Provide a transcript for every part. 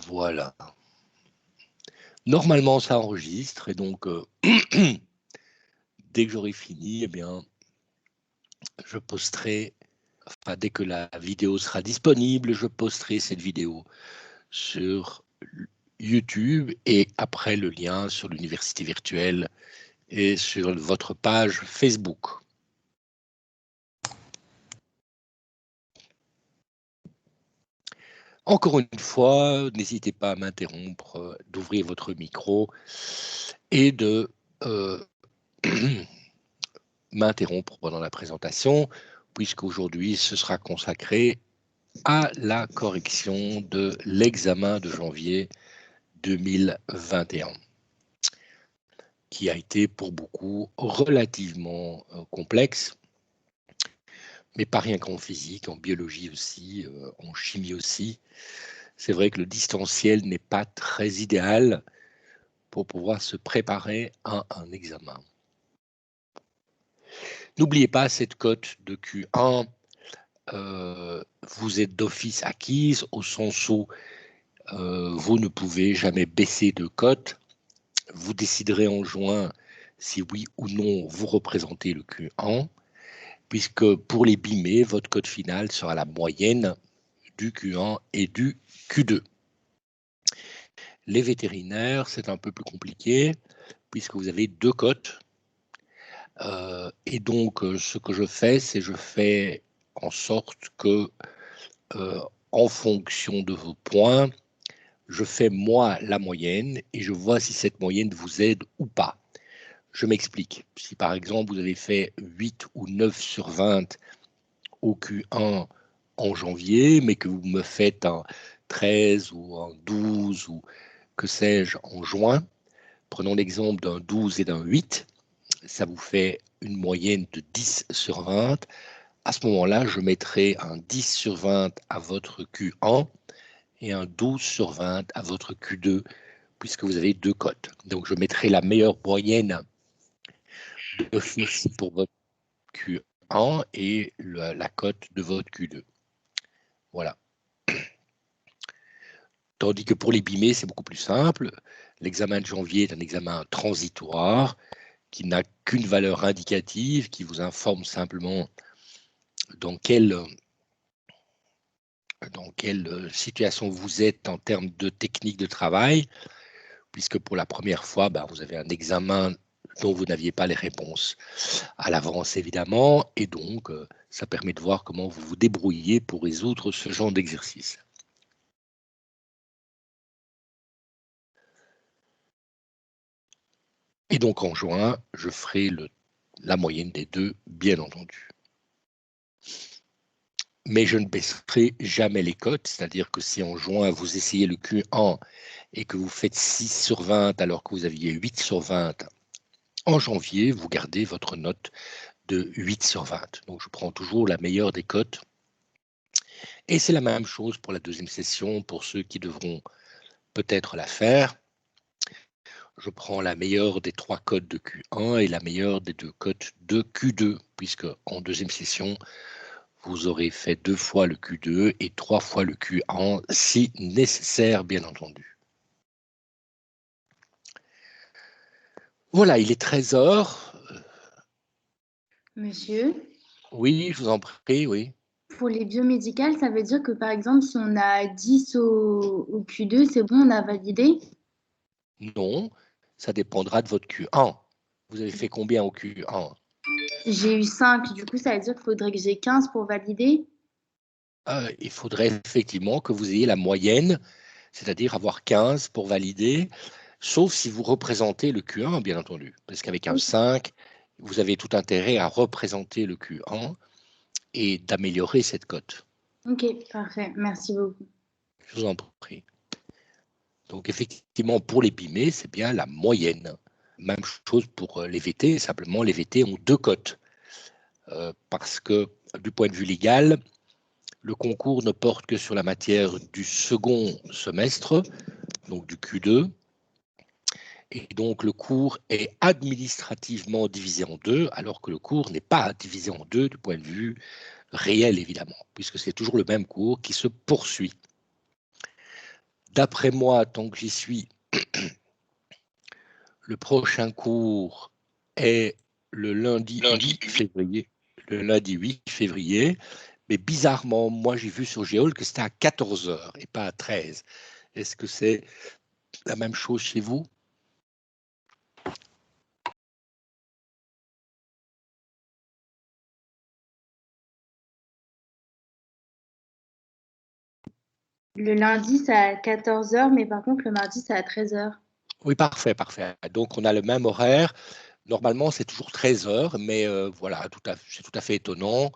Voilà. Normalement, ça enregistre et donc, dès que j'aurai fini, eh bien, je posterai, enfin, dès que la vidéo sera disponible, je posterai cette vidéo sur YouTube et après le lien sur l'université virtuelle et sur votre page Facebook. Encore une fois, n'hésitez pas à m'interrompre, d'ouvrir votre micro et de m'interrompre pendant la présentation, puisqu'aujourd'hui, ce sera consacré à la correction de l'examen de janvier 2021, qui a été pour beaucoup relativement complexe, mais pas rien qu'en physique, en biologie aussi, en chimie aussi. C'est vrai que le distanciel n'est pas très idéal pour pouvoir se préparer à un examen. N'oubliez pas cette cote de Q1, vous êtes d'office acquise au sens où vous ne pouvez jamais baisser de cote. Vous déciderez en juin si oui ou non vous représentez le Q1, puisque pour les BIME, votre cote finale sera la moyenne du Q1 et du Q2. Les vétérinaires, c'est un peu plus compliqué, puisque vous avez deux cotes. Et donc, ce que je fais, c'est je fais en sorte que, en fonction de vos points, je fais moi la moyenne et je vois si cette moyenne vous aide ou pas. Je m'explique. Si par exemple vous avez fait 8 ou 9 sur 20 au Q1 en janvier, mais que vous me faites un 13 ou un 12 ou que sais-je en juin, prenons l'exemple d'un 12 et d'un 8, ça vous fait une moyenne de 10 sur 20. À ce moment-là, je mettrai un 10 sur 20 à votre Q1 et un 12 sur 20 à votre Q2, puisque vous avez deux cotes. Donc, je mettrai la meilleure moyenne d'office pour votre Q1 et la cote de votre Q2. Voilà. Tandis que pour les BIME, c'est beaucoup plus simple. L'examen de janvier est un examen transitoire qui n'a qu'une valeur indicative, qui vous informe simplement dans quelle situation vous êtes en termes de technique de travail, puisque pour la première fois, vous avez un examen dont vous n'aviez pas les réponses à l'avance, évidemment, et donc ça permet de voir comment vous vous débrouillez pour résoudre ce genre d'exercice. Et donc en juin, je ferai la moyenne des deux, bien entendu. Mais je ne baisserai jamais les cotes, c'est-à-dire que si en juin, vous essayez le Q1 et que vous faites 6 sur 20 alors que vous aviez 8 sur 20 en janvier, vous gardez votre note de 8 sur 20. Donc je prends toujours la meilleure des cotes. Et c'est la même chose pour la deuxième session, pour ceux qui devront peut-être la faire. Je prends la meilleure des trois cotes de Q1 et la meilleure des deux cotes de Q2, puisque en deuxième session, vous aurez fait 2 fois le Q2 et 3 fois le Q1, si nécessaire, bien entendu. Voilà, il est 13 heures. Monsieur, Oui, je vous en prie, oui. pour les biomédicales, ça veut dire que par exemple, si on a 10 au Q2, c'est bon, on a validé? Non, ça dépendra de votre Q1. Vous avez fait combien au Q1? J'ai eu 5, du coup, ça veut dire qu'il faudrait que j'ai 15 pour valider? Il faudrait effectivement que vous ayez la moyenne, c'est-à-dire avoir 15 pour valider, sauf si vous représentez le Q1, bien entendu. Parce qu'avec un Ok, 5, vous avez tout intérêt à représenter le Q1 et d'améliorer cette cote. ok, parfait. Merci beaucoup. Je vous en prie. Donc effectivement, pour les BIME, c'est bien la moyenne. Même chose pour les VT, simplement les VT ont deux cotes. Parce que du point de vue légal, le concours ne porte que sur la matière du second semestre, donc du Q2, et donc le cours est administrativement divisé en deux, alors que le cours n'est pas divisé en deux du point de vue réel, évidemment, puisque c'est toujours le même cours qui se poursuit. D'après moi, tant que j'y suis, le prochain cours est le lundi 8 février. Le lundi 8 février. Mais bizarrement, moi, j'ai vu sur Géol que c'était à 14 heures et pas à 13. Est-ce que c'est la même chose chez vous? Le lundi, c'est à 14 heures, mais par contre, le mardi, c'est à 13 heures. Oui, parfait, parfait. Donc, on a le même horaire. Normalement, c'est toujours 13 heures, mais voilà, c'est tout à fait étonnant.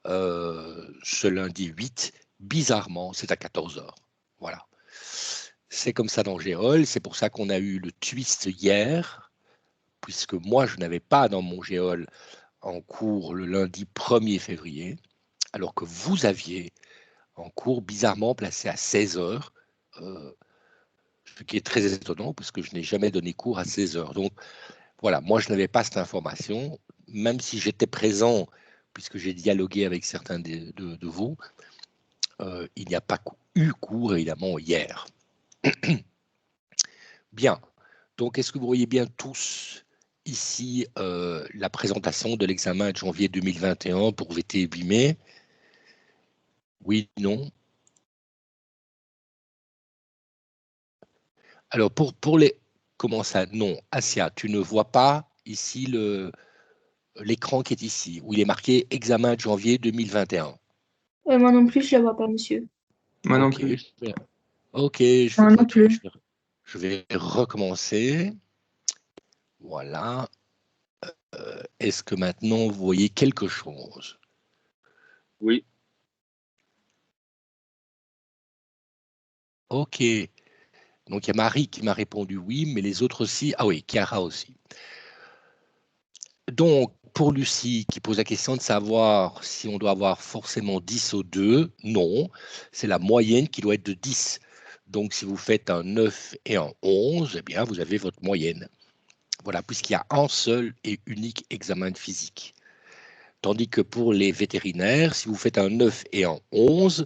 Ce lundi 8, bizarrement, c'est à 14 heures. Voilà. C'est comme ça dans Géol. C'est pour ça qu'on a eu le twist hier, puisque moi, je n'avais pas dans mon Géol en cours le lundi 1er février, alors que vous aviez en cours bizarrement placé à 16 heures, ce qui est très étonnant, puisque je n'ai jamais donné cours à 16 heures. Donc, voilà, moi, je n'avais pas cette information, même si j'étais présent, puisque j'ai dialogué avec certains de vous, il n'y a pas eu cours, évidemment, hier. Bien. Donc, est-ce que vous voyez bien tous ici la présentation de l'examen de janvier 2021 pour VT 8 mai? Oui, non? Alors, pour les... Comment ça? Non. Asia, tu ne vois pas ici l'écran qui est ici, où il est marqué examen de janvier 2021. Moi non plus, je la vois pas, monsieur. Moi non Ok, plus. ok, je Moi non plus. je vais recommencer. Voilà. Est-ce que maintenant vous voyez quelque chose? Oui. Ok. Donc il y a Marie qui m'a répondu oui, mais les autres aussi. Ah oui, Chiara aussi. Donc pour Lucie qui pose la question de savoir si on doit avoir forcément 10 ou 2, non. C'est la moyenne qui doit être de 10. Donc si vous faites un 9 et un 11, eh bien vous avez votre moyenne. Voilà, puisqu'il y a un seul et unique examen de physique. Tandis que pour les vétérinaires, si vous faites un 9 et un 11,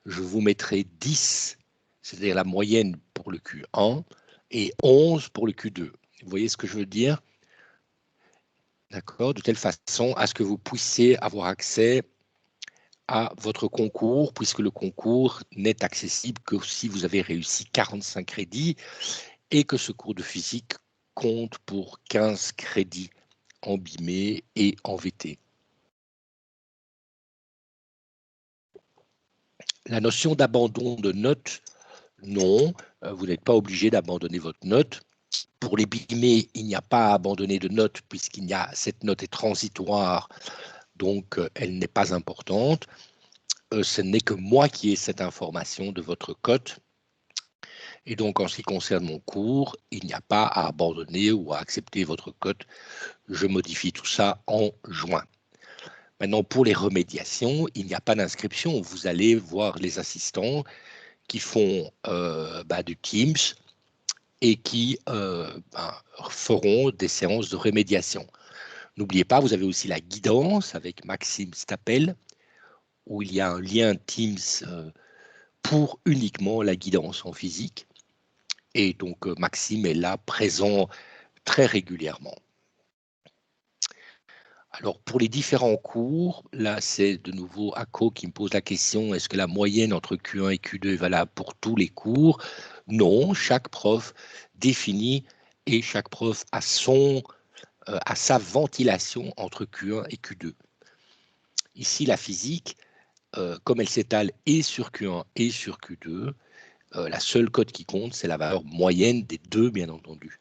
je vous mettrai 10, c'est-à-dire la moyenne pour le Q1, et 11 pour le Q2. Vous voyez ce que je veux dire? D'accord? De telle façon à ce que vous puissiez avoir accès à votre concours, puisque le concours n'est accessible que si vous avez réussi 45 crédits et que ce cours de physique compte pour 15 crédits en BIME et en VT. La notion d'abandon de notes, non, vous n'êtes pas obligé d'abandonner votre note. Pour les BIME, il n'y a pas à abandonner de note cette note est transitoire, donc elle n'est pas importante. Ce n'est que moi qui ai cette information de votre cote. Et donc, en ce qui concerne mon cours, il n'y a pas à abandonner ou à accepter votre cote. Je modifie tout ça en juin. Maintenant, pour les remédiations, il n'y a pas d'inscription. Vous allez voir les assistants qui font du Teams et qui feront des séances de remédiation. N'oubliez pas, vous avez aussi la guidance avec Maxime Stapel, où il y a un lien Teams pour uniquement la guidance en physique. Et donc, Maxime est là, présent très régulièrement. Alors, pour les différents cours, là, c'est de nouveau Akko qui me pose la question, est-ce que la moyenne entre Q1 et Q2 est valable pour tous les cours? Non, chaque prof définit et chaque prof a sa ventilation entre Q1 et Q2. Ici, la physique, comme elle s'étale et sur Q1 et sur Q2, la seule cote qui compte, c'est la valeur moyenne des deux, bien entendu,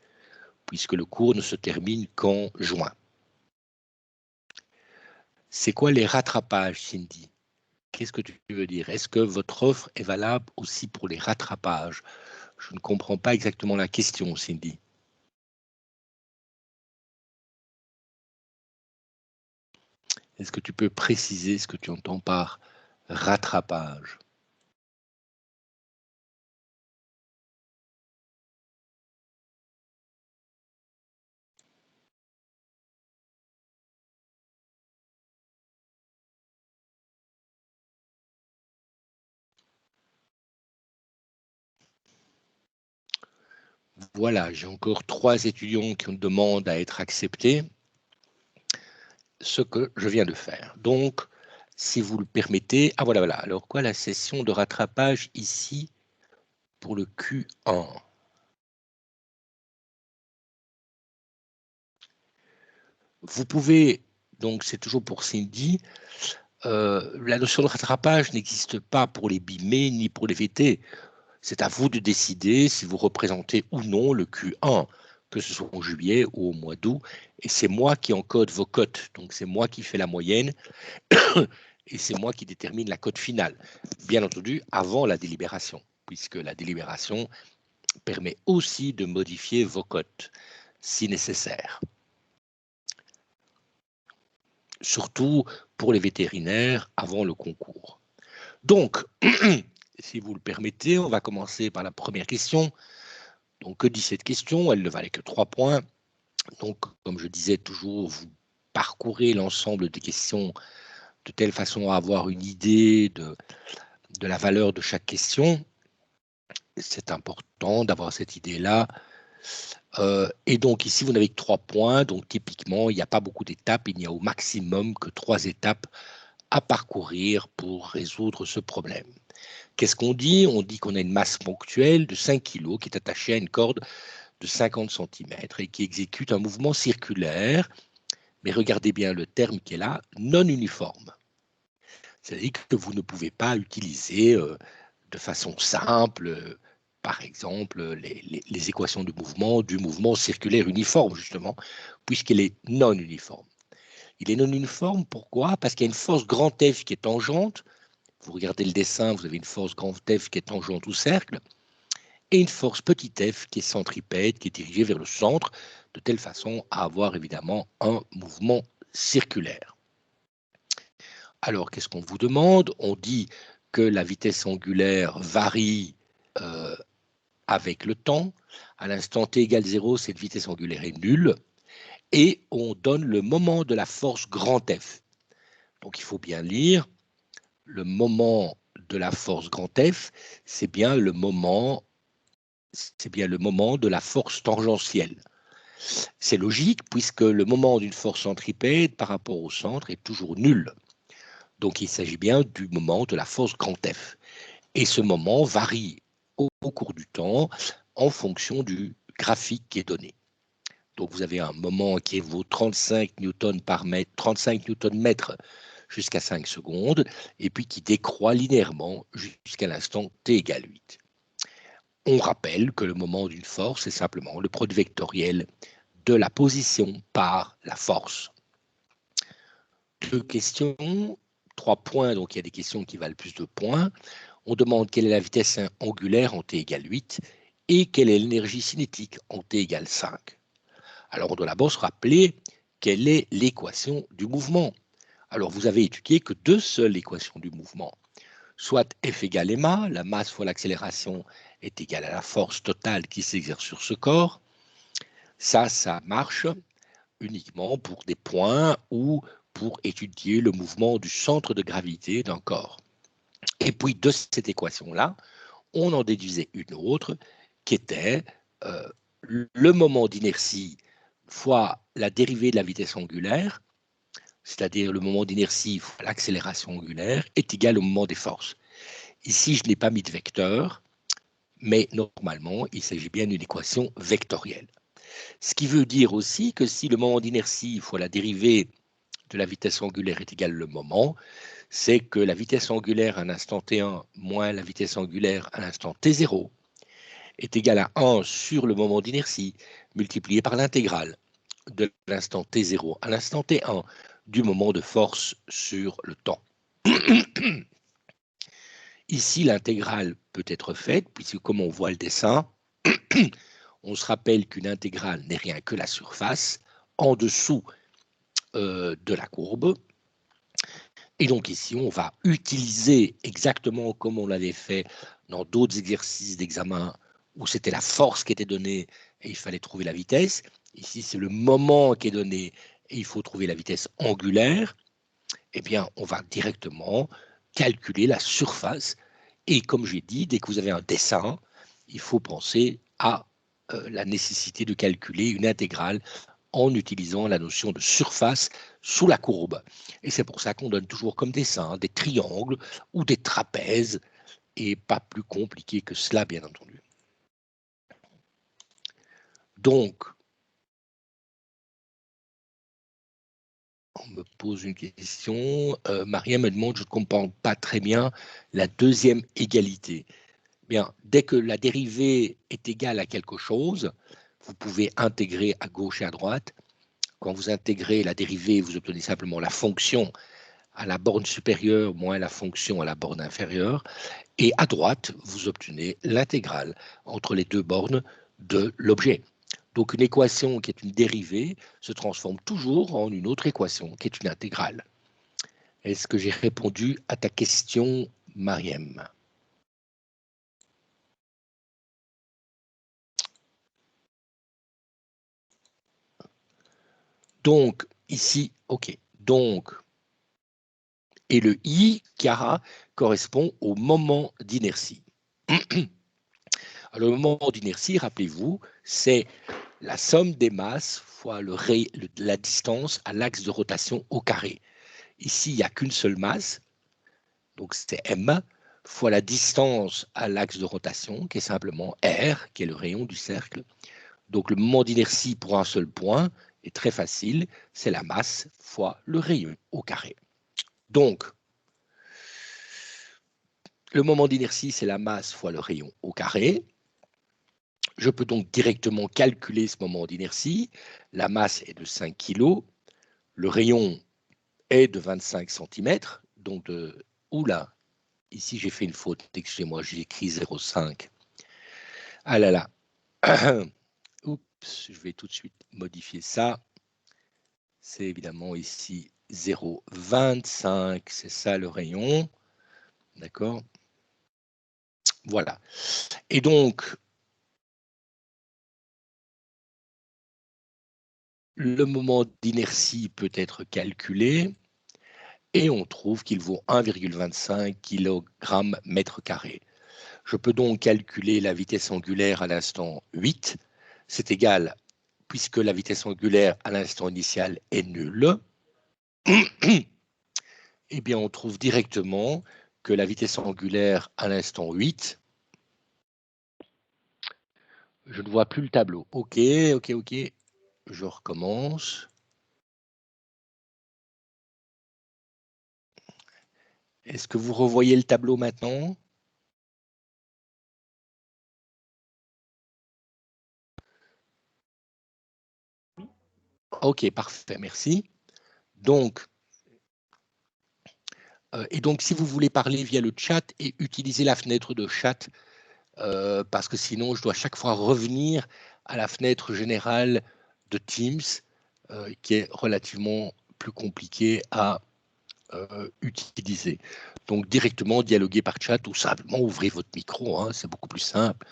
puisque le cours ne se termine qu'en juin. C'est quoi les rattrapages, Cindy? Qu'est-ce que tu veux dire? Est-ce que votre offre est valable aussi pour les rattrapages? Je ne comprends pas exactement la question, Cindy. Est-ce que tu peux préciser ce que tu entends par rattrapage? Voilà, j'ai encore 3 étudiants qui demandent à être acceptés, ce que je viens de faire. Donc, si vous le permettez, ah voilà, voilà. Alors quoi, la session de rattrapage ici pour le Q1? Vous pouvez, donc c'est toujours pour Cindy, la notion de rattrapage n'existe pas pour les BIME ni pour les VT. C'est à vous de décider si vous représentez ou non le Q1, que ce soit en juillet ou au mois d'août. Et c'est moi qui encode vos cotes. Donc c'est moi qui fais la moyenne et c'est moi qui détermine la cote finale. Bien entendu, avant la délibération, puisque la délibération permet aussi de modifier vos cotes si nécessaire. Surtout pour les vétérinaires avant le concours. Donc, si vous le permettez, on va commencer par la première question. Donc, que dit cette question? Elle ne valait que 3 points. Donc, comme je disais toujours, vous parcourez l'ensemble des questions de telle façon à avoir une idée de la valeur de chaque question. C'est important d'avoir cette idée-là. Et donc, ici, vous n'avez que 3 points. Donc, typiquement, il n'y a pas beaucoup d'étapes. Il n'y a au maximum que 3 étapes à parcourir pour résoudre ce problème. Qu'est-ce qu'on dit? On dit qu'on a une masse ponctuelle de 5 kg qui est attachée à une corde de 50 cm et qui exécute un mouvement circulaire, mais regardez bien le terme qui est là, non uniforme. C'est-à-dire que vous ne pouvez pas utiliser de façon simple, par exemple, les équations du mouvement circulaire uniforme, justement, puisqu'il est non uniforme. Il est non uniforme, pourquoi? Parce qu'il y a une force grand F qui est tangente. Vous regardez le dessin, vous avez une force grand F qui est tangente au cercle, et une force petit f qui est centripète, qui est dirigée vers le centre, de telle façon à avoir évidemment un mouvement circulaire. Alors, qu'est-ce qu'on vous demande? On dit que la vitesse angulaire varie avec le temps. À l'instant t égale 0, cette vitesse angulaire est nulle. Et on donne le moment de la force grand F. Donc, il faut bien lire. Le moment de la force grand F, c'est bien le moment de la force tangentielle. C'est logique puisque le moment d'une force centripète par rapport au centre est toujours nul. Donc il s'agit bien du moment de la force grand F. Et ce moment varie au cours du temps en fonction du graphique qui est donné. Donc vous avez un moment qui vaut 35 newtons par mètre, 35 newtons-mètre jusqu'à 5 secondes, et puis qui décroît linéairement jusqu'à l'instant t égale 8. On rappelle que le moment d'une force est simplement le produit vectoriel de la position par la force. 2 questions, 3 points, donc il y a des questions qui valent plus de points. On demande quelle est la vitesse angulaire en t égale 8 et quelle est l'énergie cinétique en t égale 5. Alors on doit d'abord se rappeler quelle est l'équation du mouvement. Alors vous avez étudié que 2 seules équations du mouvement. Soit F égale ma, la masse fois l'accélération est égale à la force totale qui s'exerce sur ce corps. Ça marche uniquement pour des points ou pour étudier le mouvement du centre de gravité d'un corps. Et puis de cette équation-là, on en déduisait une autre qui était le moment d'inertie fois la dérivée de la vitesse angulaire, c'est-à-dire le moment d'inertie fois l'accélération angulaire, est égal au moment des forces. Ici, je n'ai pas mis de vecteur, mais normalement, il s'agit bien d'une équation vectorielle. Ce qui veut dire aussi que si le moment d'inertie fois la dérivée de la vitesse angulaire est égal au moment, c'est que la vitesse angulaire à l'instant t1 moins la vitesse angulaire à l'instant t0 est égale à 1 sur le moment d'inertie multiplié par l'intégrale de l'instant t0 à l'instant t1 du moment de force sur le temps. Ici, l'intégrale peut être faite, puisque comme on voit le dessin, on se rappelle qu'une intégrale n'est rien que la surface en dessous de la courbe. Et donc ici, on va utiliser exactement comme on l'avait fait dans d'autres exercices d'examen où c'était la force qui était donnée et il fallait trouver la vitesse. Ici, c'est le moment qui est donné et il faut trouver la vitesse angulaire. Eh bien, on va directement calculer la surface. Et comme j'ai dit, dès que vous avez un dessin, il faut penser à la nécessité de calculer une intégrale en utilisant la notion de surface sous la courbe. Et c'est pour ça qu'on donne toujours comme dessin des triangles ou des trapèzes, et pas plus compliqué que cela, bien entendu. Donc, on me pose une question. Maria me demande, je ne comprends pas très bien la deuxième égalité. Bien, dès que la dérivée est égale à quelque chose, vous pouvez intégrer à gauche et à droite. Quand vous intégrez la dérivée, vous obtenez simplement la fonction à la borne supérieure moins la fonction à la borne inférieure. Et à droite, vous obtenez l'intégrale entre les deux bornes de l'objet. Donc une équation qui est une dérivée se transforme toujours en une autre équation qui est une intégrale. Est-ce que j'ai répondu à ta question, Mariem? Donc, ici, OK. Donc, et le I, Chiara, correspond au moment d'inertie. Alors, le moment d'inertie, rappelez-vous, c'est la somme des masses fois la distance à l'axe de rotation au carré. Ici, il n'y a qu'une seule masse, donc c'est M, fois la distance à l'axe de rotation, qui est simplement R, qui est le rayon du cercle. Donc le moment d'inertie pour un seul point est très facile, c'est la masse fois le rayon au carré. Donc, le moment d'inertie, c'est la masse fois le rayon au carré. Je peux donc directement calculer ce moment d'inertie. La masse est de 5 kg. Le rayon est de 25 cm. Donc, oula, ici j'ai fait une faute. Excusez-moi, j'ai écrit 0,5. Ah là là. Oups, je vais tout de suite modifier ça. C'est évidemment ici 0,25. C'est ça le rayon. D'accord? Voilà. Et donc, le moment d'inertie peut être calculé et on trouve qu'il vaut 1,25 kg mètre carré. Je peux donc calculer la vitesse angulaire à l'instant 8. C'est égal, puisque la vitesse angulaire à l'instant initial est nulle, eh bien on trouve directement que la vitesse angulaire à l'instant 8, je ne vois plus le tableau. OK, je recommence. Est-ce que vous revoyez le tableau maintenant? OK, parfait, merci. Donc, et donc, si vous voulez parler via le chat et utiliser la fenêtre de chat, parce que sinon, je dois chaque fois revenir à la fenêtre générale de Teams, qui est relativement plus compliquée à utiliser. Donc, directement dialoguer par chat ou simplement ouvrez votre micro, hein, c'est beaucoup plus simple,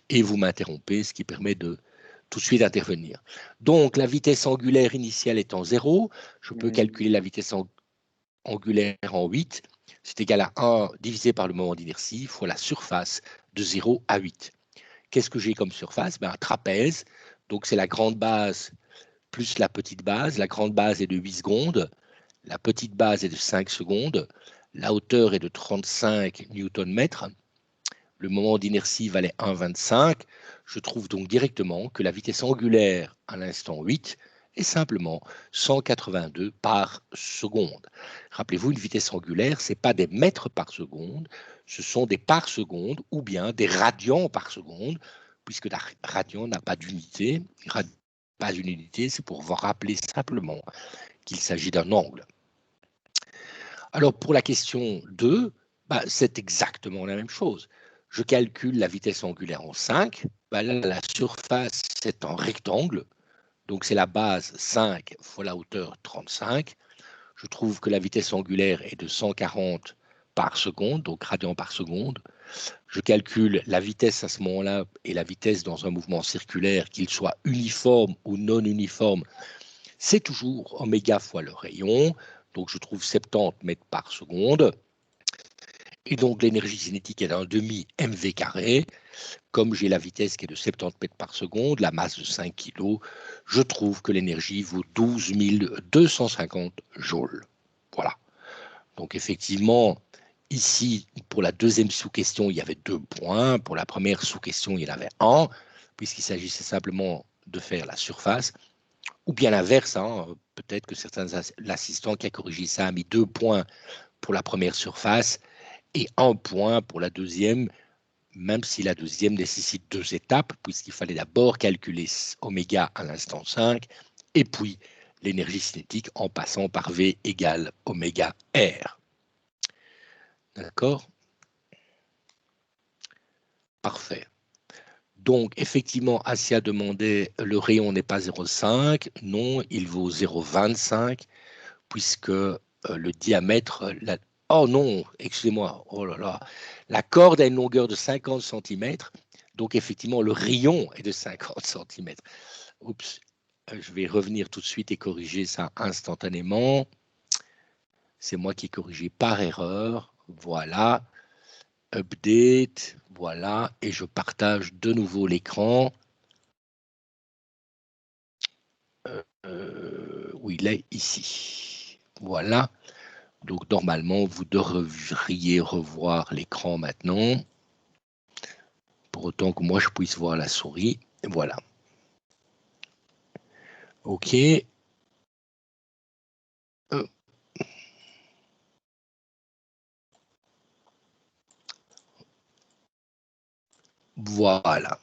et vous m'interrompez, ce qui permet de tout de suite intervenir. Donc, la vitesse angulaire initiale étant 0, je peux calculer la vitesse angulaire en 8, c'est égal à 1 divisé par le moment d'inertie fois la surface de 0 à 8. Qu'est-ce que j'ai comme surface? Un trapèze, donc c'est la grande base plus la petite base. La grande base est de 8 secondes, la petite base est de 5 secondes, la hauteur est de 35 Nm, le moment d'inertie valait 1,25. Je trouve donc directement que la vitesse angulaire à l'instant 8 est simplement 182 par seconde. Rappelez-vous, une vitesse angulaire, ce n'est pas des mètres par seconde, ce sont des par seconde ou bien des radians par seconde, puisque la radian n'a pas d'unité. Pas une unité, c'est pour vous rappeler simplement qu'il s'agit d'un angle. Alors pour la question 2, c'est exactement la même chose. Je calcule la vitesse angulaire en 5. Là, la surface, c'est un rectangle. Donc, c'est la base 5 fois la hauteur 35. Je trouve que la vitesse angulaire est de 140 par seconde, donc radians par seconde. Je calcule la vitesse à ce moment-là et la vitesse dans un mouvement circulaire, qu'il soit uniforme ou non uniforme. C'est toujours oméga fois le rayon. Donc, je trouve 70 mètres par seconde. Et donc, l'énergie cinétique est d'un demi mv carré. Comme j'ai la vitesse qui est de 70 mètres par seconde, la masse de 5 kg, je trouve que l'énergie vaut 12 250 joules. Voilà. Donc, effectivement, ici, pour la deuxième sous-question, il y avait 2 points. Pour la première sous-question, il y en avait 1, puisqu'il s'agissait simplement de faire la surface. Ou bien l'inverse, hein, peut-être que l'assistant qui a corrigé ça a mis 2 points pour la première surface et 1 point pour la deuxième, même si la deuxième nécessite 2 étapes, puisqu'il fallait d'abord calculer oméga à l'instant 5, et puis l'énergie cinétique en passant par V égale oméga R. D'accord? Parfait. Donc, effectivement, Asia demandait, le rayon n'est pas 0,5. Non, il vaut 0,25, puisque le diamètre... Oh non, excusez-moi, oh là là. La corde a une longueur de 50 cm, donc effectivement, le rayon est de 50 cm. Oups, je vais revenir tout de suite et corriger ça instantanément. C'est moi qui ai corrigé par erreur. Voilà. Update, voilà. Et je partage de nouveau l'écran. Où il est ici. Voilà. Donc, normalement, vous devriez revoir l'écran maintenant. Pour autant que moi, je puisse voir la souris. Voilà. OK. Voilà.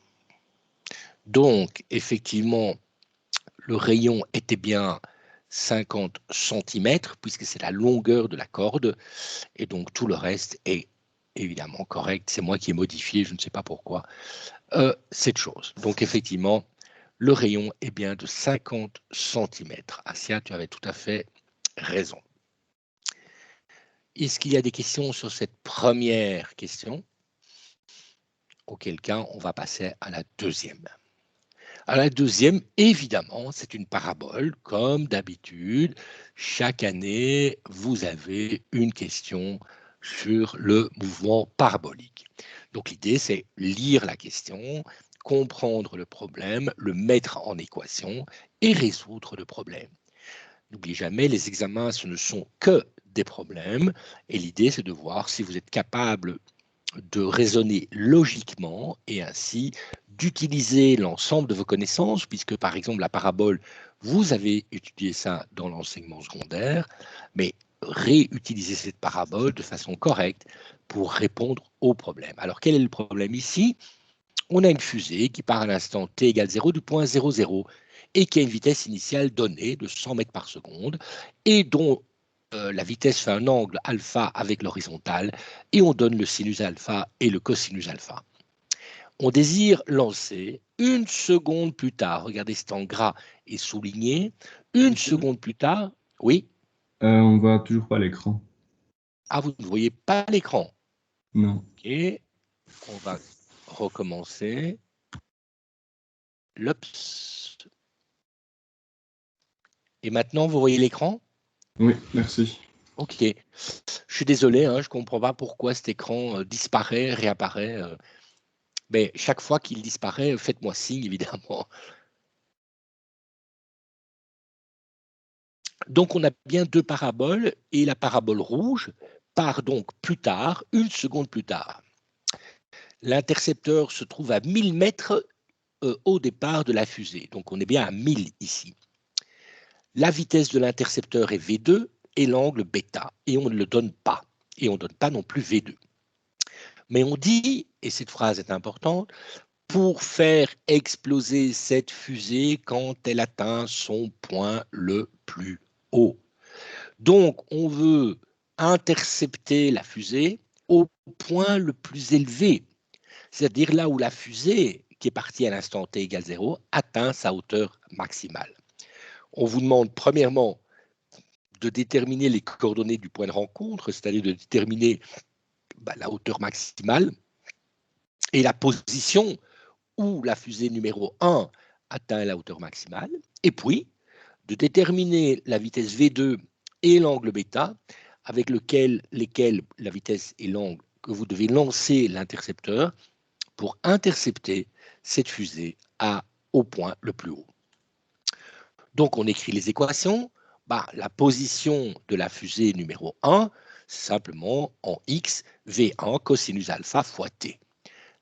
Donc, effectivement, le rayon était bien 50 cm, puisque c'est la longueur de la corde. Et donc, tout le reste est évidemment correct. C'est moi qui ai modifié, je ne sais pas pourquoi, cette chose. Donc, effectivement, le rayon est bien de 50 cm. Asia, tu avais tout à fait raison. Est-ce qu'il y a des questions sur cette première question? Auquel cas, on va passer à la deuxième. À la deuxième, évidemment, c'est une parabole. Comme d'habitude, chaque année, vous avez une question sur le mouvement parabolique. Donc l'idée, c'est lire la question, comprendre le problème, le mettre en équation et résoudre le problème. N'oubliez jamais, les examens, ce ne sont que des problèmes. Et l'idée, c'est de voir si vous êtes capable de raisonner logiquement et ainsi d'utiliser l'ensemble de vos connaissances, puisque par exemple la parabole, vous avez étudié ça dans l'enseignement secondaire, mais réutiliser cette parabole de façon correcte pour répondre au problème. Alors quel est le problème ici? On a une fusée qui part à l'instant t égale 0 du point 0, 0 et qui a une vitesse initiale donnée de 100 mètres par seconde et dont la vitesse fait un angle alpha avec l'horizontale et on donne le sinus alpha et le cosinus alpha. On désire lancer une seconde plus tard. Regardez, c'est en gras et souligné. Une seconde plus tard, oui. On ne voit toujours pas l'écran. Ah, vous ne voyez pas l'écran? Non. Ok, on va recommencer. L'ops. Et maintenant, vous voyez l'écran? Oui, merci. Ok. Je suis désolé, hein, je ne comprends pas pourquoi cet écran disparaît, réapparaît. Mais chaque fois qu'il disparaît, faites-moi signe, évidemment. Donc, on a bien 2 paraboles et la parabole rouge part donc plus tard, une seconde plus tard. L'intercepteur se trouve à 1000 mètres au départ de la fusée. Donc, on est bien à 1000 ici. La vitesse de l'intercepteur est V2 et l'angle bêta. Et on ne le donne pas. Et on ne donne pas non plus V2. Mais on dit, et cette phrase est importante, pour faire exploser cette fusée quand elle atteint son point le plus haut. Donc, on veut intercepter la fusée au point le plus élevé, c'est-à-dire là où la fusée, qui est partie à l'instant t égale 0, atteint sa hauteur maximale. On vous demande premièrement de déterminer les coordonnées du point de rencontre, c'est-à-dire de déterminer la hauteur maximale et la position où la fusée numéro 1 atteint la hauteur maximale, et puis de déterminer la vitesse V2 et l'angle bêta avec lesquels la vitesse et l'angle que vous devez lancer l'intercepteur pour intercepter cette fusée au point le plus haut. Donc, on écrit les équations. La position de la fusée numéro 1, c'est simplement en x, V1 cosinus alpha fois t.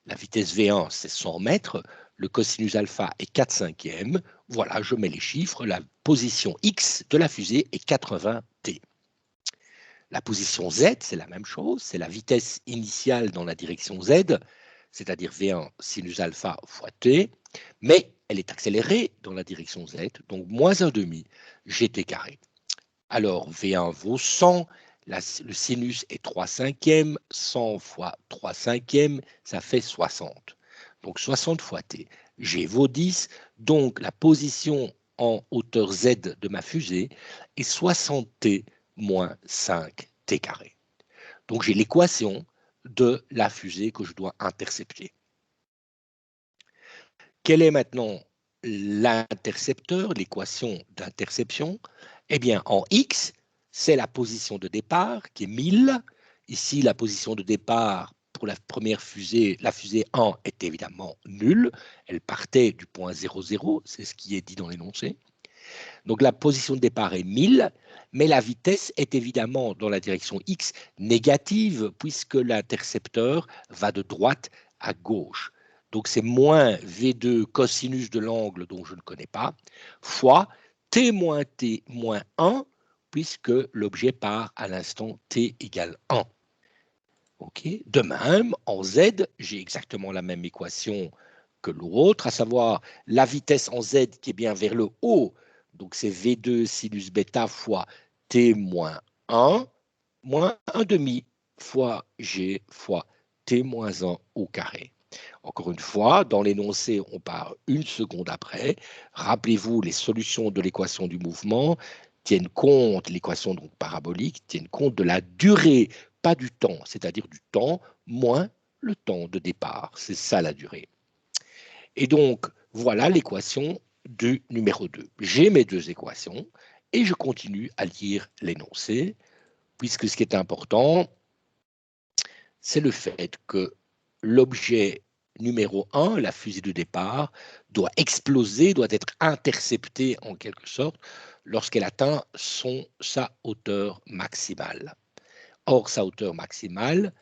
La vitesse V1, c'est 100 mètres. Le cosinus alpha est 4/5. Voilà, je mets les chiffres. La position x de la fusée est 80 t. La position z, c'est la même chose. C'est la vitesse initiale dans la direction z, c'est-à-dire V1 sinus alpha fois t. Mais elle est accélérée dans la direction z, donc moins 1/2 gt carré. Alors, V1 vaut 100. Le sinus est 3/5, 100 fois 3/5, ça fait 60. Donc 60 fois t. G vaut 10, donc la position en hauteur z de ma fusée est 60t moins 5t carré. Donc j'ai l'équation de la fusée que je dois intercepter. Quel est maintenant l'intercepteur, l'équation d'interception? Eh bien, en x, c'est la position de départ qui est 1000. Ici, la position de départ pour la première fusée, la fusée 1, est évidemment nulle. Elle partait du point 0, 0, c'est ce qui est dit dans l'énoncé. Donc la position de départ est 1000, mais la vitesse est évidemment dans la direction x négative, puisque l'intercepteur va de droite à gauche. Donc c'est moins V2 cosinus de l'angle dont je ne connais pas, fois t moins 1, puisque l'objet part à l'instant t égale 1. Okay. De même, en z, j'ai exactement la même équation que l'autre, à savoir la vitesse en z qui est bien vers le haut, donc c'est V2 sinus bêta fois t moins 1, moins 1/2 fois g fois t moins 1 au carré. Encore une fois, dans l'énoncé, on part une seconde après. Rappelez-vous, les solutions de l'équation du mouvement tiennent compte, l'équation donc parabolique, tiennent compte de la durée, pas du temps, c'est-à-dire du temps moins le temps de départ. C'est ça la durée. Et donc, voilà l'équation du numéro 2. J'ai mes deux équations et je continue à lire l'énoncé, puisque ce qui est important, c'est le fait que l'objet numéro 1, la fusée de départ, doit exploser, doit être interceptée en quelque sorte lorsqu'elle atteint sa hauteur maximale. Or, sa hauteur maximale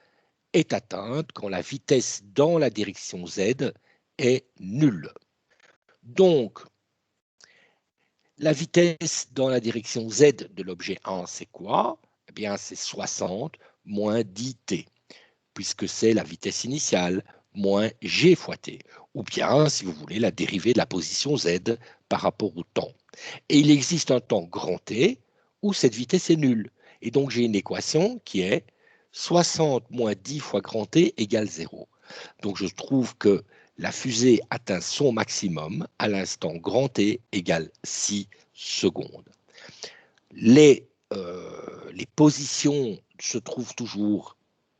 est atteinte quand la vitesse dans la direction z est nulle. Donc, la vitesse dans la direction z de l'objet 1, c'est quoi? Eh bien, c'est 60 moins 10t, puisque c'est la vitesse initiale moins g fois t, ou bien, si vous voulez, la dérivée de la position z par rapport au temps. Et il existe un temps grand t où cette vitesse est nulle. Et donc, j'ai une équation qui est 60 moins 10 fois grand t égale 0. Donc, je trouve que la fusée atteint son maximum à l'instant grand t égale 6 secondes. Les positions se trouvent toujours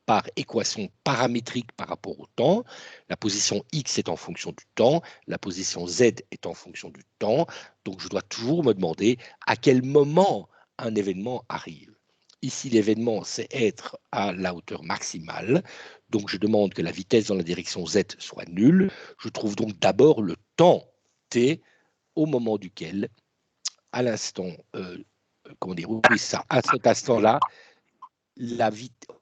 par équation paramétrique par rapport au temps. La position x est en fonction du temps, la position z est en fonction du temps. Donc, je dois toujours me demander à quel moment un événement arrive. Ici, l'événement, c'est être à la hauteur maximale. Donc, je demande que la vitesse dans la direction z soit nulle. Je trouve donc d'abord le temps t au moment duquel, à l'instant, à cet instant-là,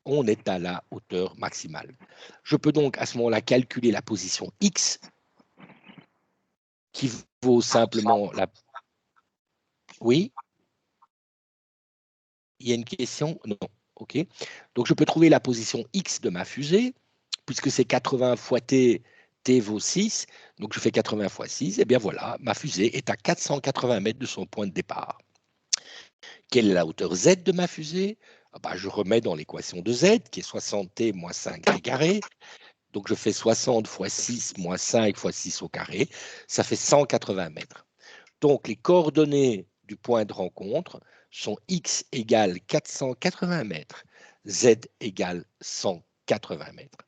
on est à la hauteur maximale. Je peux donc à ce moment-là calculer la position x qui vaut simplement la... Oui? Il y a une question? Non. OK. Donc, je peux trouver la position x de ma fusée, puisque c'est 80 fois t, t vaut 6. Donc, je fais 80 fois 6. Et bien voilà, ma fusée est à 480 mètres de son point de départ. Quelle est la hauteur z de ma fusée? Je remets dans l'équation de z, qui est 60t moins 5t carré. Donc, je fais 60 fois 6 moins 5 fois 6 au carré. Ça fait 180 mètres. Donc, les coordonnées du point de rencontre sont x égale 480 mètres, z égale 180 mètres.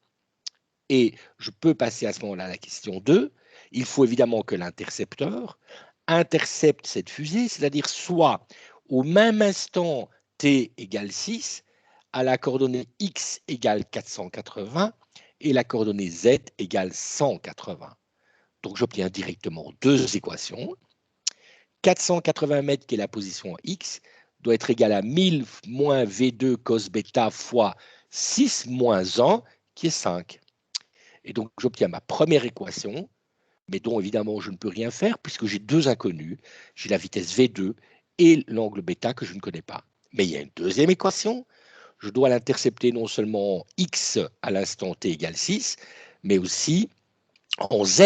Et je peux passer à ce moment-là à la question 2. Il faut évidemment que l'intercepteur intercepte cette fusée, c'est-à-dire soit au même instant t égale 6, à la coordonnée x égale 480 et la coordonnée z égale 180. Donc, j'obtiens directement deux équations. 480 mètres, qui est la position x, doit être égal à 1000 moins V2 cos bêta fois 6 moins 1, qui est 5. Et donc, j'obtiens ma première équation, mais dont évidemment je ne peux rien faire puisque j'ai deux inconnus. J'ai la vitesse V2 et l'angle bêta que je ne connais pas. Mais il y a une deuxième équation. Je dois l'intercepter non seulement x à l'instant t égale 6, mais aussi en z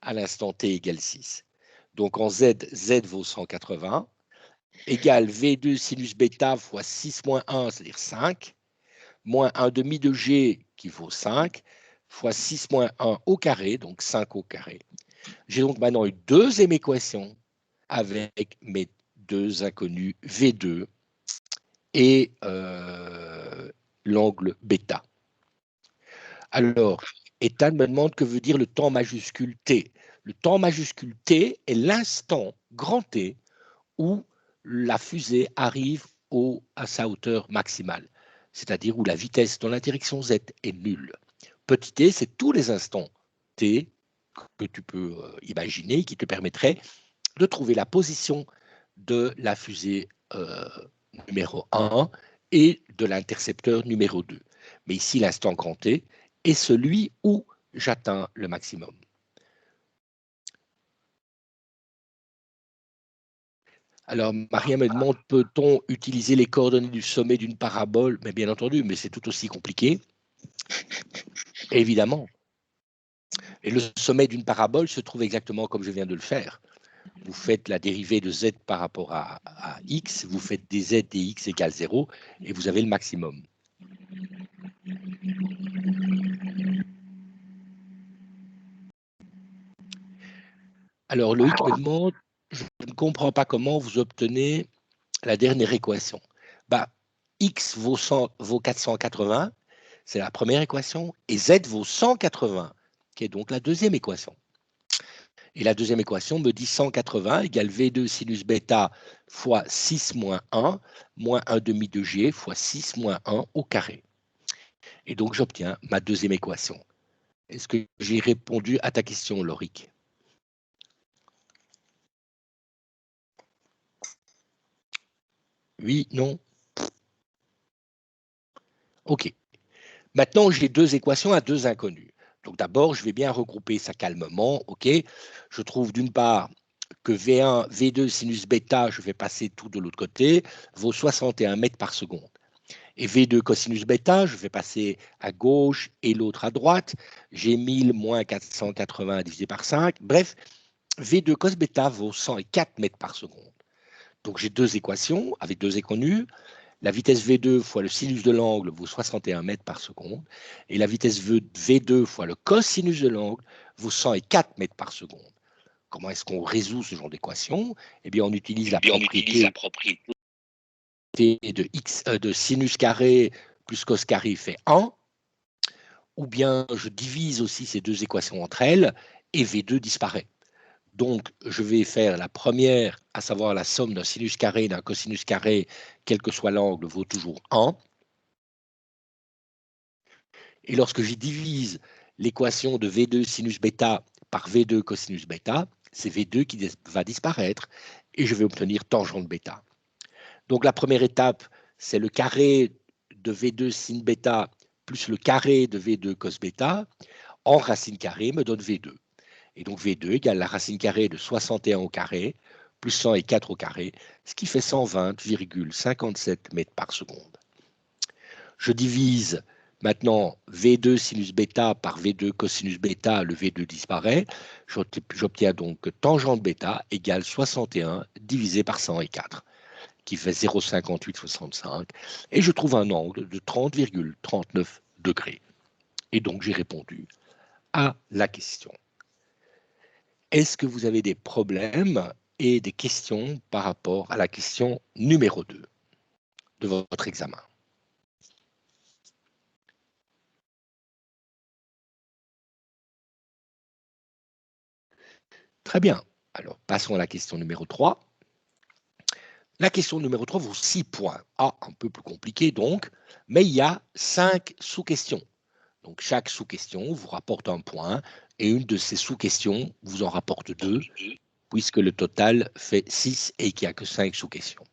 à l'instant t égale 6. Donc en z, z vaut 180, égale V2 sinus bêta fois 6 moins 1, c'est-à-dire 5, moins 1 demi de g qui vaut 5, fois 6 moins 1 au carré, donc 5 au carré. J'ai donc maintenant une deuxième équation avec mes deux inconnus V2 et l'angle bêta. Alors, Ethan me demande que veut dire le temps majuscule t. Le temps majuscule t est l'instant grand T où la fusée arrive à sa hauteur maximale, c'est-à-dire où la vitesse dans la direction z est nulle. Petit t, c'est tous les instants t que tu peux imaginer qui te permettraient de trouver la position de la fusée numéro 1 et de l'intercepteur numéro 2. Mais ici, l'instant grand T est celui où j'atteins le maximum. Alors, Maria me demande, peut-on utiliser les coordonnées du sommet d'une parabole? Mais bien entendu, mais c'est tout aussi compliqué. Évidemment. Et le sommet d'une parabole se trouve exactement comme je viens de le faire. Vous faites la dérivée de z par rapport à x, vous faites dz dx égale 0, et vous avez le maximum. Alors, Loïc me demande, je ne comprends pas comment vous obtenez la dernière équation. Bah, x vaut 480, c'est la première équation, et z vaut 180, qui est donc la deuxième équation. Et la deuxième équation me dit 180 égale V2 sinus bêta fois 6 moins 1, moins 1 demi de g fois 6 moins 1 au carré. Et donc, j'obtiens ma deuxième équation. Est-ce que j'ai répondu à ta question, Lauric? Oui, non? OK. Maintenant, j'ai deux équations à deux inconnus. Donc d'abord, je vais bien regrouper ça calmement. OK. Je trouve d'une part que V1, V2 sinus bêta, je vais passer tout de l'autre côté, vaut 61 mètres par seconde. Et V2 cosinus bêta, je vais passer à gauche et l'autre à droite. J'ai 1000 moins 480 divisé par 5. Bref, V2 cos bêta vaut 104 mètres par seconde. Donc j'ai deux équations avec deux inconnues. La vitesse V2 fois le sinus de l'angle vaut 61 mètres par seconde. Et la vitesse V2 fois le cosinus de l'angle vaut 104 mètres par seconde. Comment est-ce qu'on résout ce genre d'équation? Eh bien, on utilise la propriété de sinus carré plus cos carré fait 1. Ou bien je divise aussi ces deux équations entre elles et V2 disparaît. Donc, je vais faire la première, à savoir la somme d'un sinus carré et d'un cosinus carré, quel que soit l'angle, vaut toujours 1. Et lorsque j'y divise l'équation de V2 sinus bêta par V2 cosinus bêta, c'est V2 qui va disparaître et je vais obtenir tangente bêta. Donc, la première étape, c'est le carré de V2 sin bêta plus le carré de V2 cos bêta en racine carrée me donne V2. Et donc V2 égale la racine carrée de 61 au carré plus 104 au carré, ce qui fait 120,57 mètres par seconde. Je divise maintenant V2 sinus bêta par V2 cosinus bêta, le V2 disparaît. J'obtiens donc tangente bêta égale 61 divisé par 104, qui fait 0,5865. Et je trouve un angle de 30,39 degrés. Et donc j'ai répondu à la question. Est-ce que vous avez des problèmes et des questions par rapport à la question numéro 2 de votre examen? Très bien. Alors, passons à la question numéro 3. La question numéro 3 vaut 6 points. Ah, un peu plus compliqué donc, mais il y a 5 sous-questions. Donc chaque sous-question vous rapporte un point et une de ces sous-questions vous en rapporte 2, puisque le total fait 6 et qu'il n'y a que 5 sous-questions.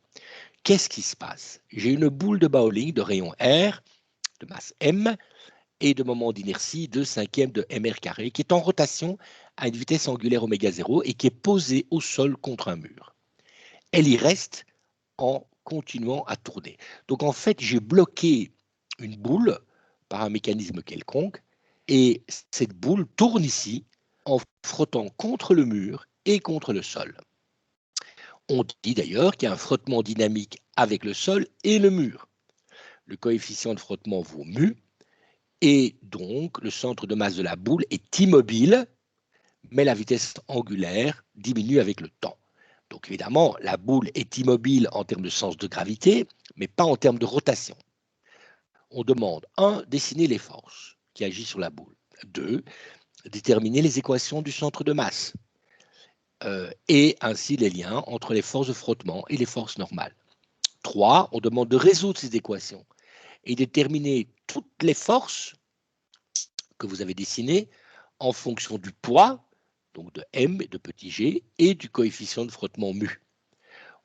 Qu'est-ce qui se passe? J'ai une boule de bowling de rayon R, de masse M, et de moment d'inertie de 5e de mr carré, qui est en rotation à une vitesse angulaire oméga 0 et qui est posée au sol contre un mur. Elle y reste en continuant à tourner. Donc en fait, j'ai bloqué une boule par un mécanisme quelconque, et cette boule tourne ici en frottant contre le mur et contre le sol. On dit d'ailleurs qu'il y a un frottement dynamique avec le sol et le mur. Le coefficient de frottement vaut mu, et donc le centre de masse de la boule est immobile, mais la vitesse angulaire diminue avec le temps. Donc évidemment, la boule est immobile en termes de sens de gravité, mais pas en termes de rotation. On demande 1. Dessiner les forces qui agissent sur la boule. 2. Déterminer les équations du centre de masse. Et ainsi les liens entre les forces de frottement et les forces normales. 3. On demande de résoudre ces équations et déterminer toutes les forces que vous avez dessinées en fonction du poids, donc de M et de petit g, et du coefficient de frottement mu.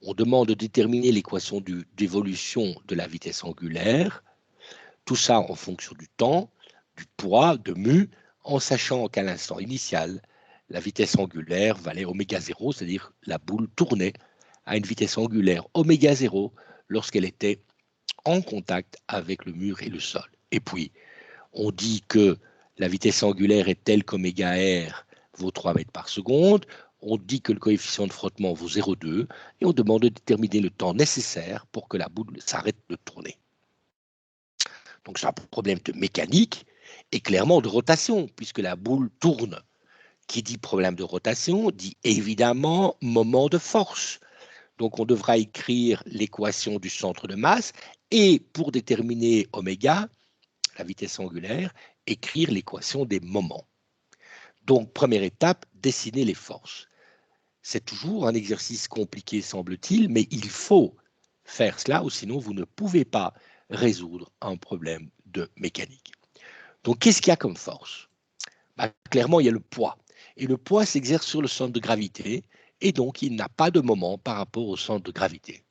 On demande de déterminer l'équation d'évolution de la vitesse angulaire, tout ça en fonction du temps, du poids, de mu, en sachant qu'à l'instant initial, la vitesse angulaire valait oméga 0, c'est-à-dire la boule tournait à une vitesse angulaire oméga 0 lorsqu'elle était en contact avec le mur et le sol. Et puis, on dit que la vitesse angulaire est telle qu'oméga r vaut 3 mètres par seconde, on dit que le coefficient de frottement vaut 0,2 et on demande de déterminer le temps nécessaire pour que la boule s'arrête de tourner. Donc c'est un problème de mécanique et clairement de rotation, puisque la boule tourne. Qui dit problème de rotation dit évidemment moment de force. Donc on devra écrire l'équation du centre de masse et pour déterminer oméga, la vitesse angulaire, écrire l'équation des moments. Donc première étape, dessiner les forces. C'est toujours un exercice compliqué semble-t-il, mais il faut faire cela ou sinon vous ne pouvez pas résoudre un problème de mécanique. Donc qu'est-ce qu'il y a comme force? Clairement, il y a le poids. Et le poids s'exerce sur le centre de gravité, et donc il n'a pas de moment par rapport au centre de gravité.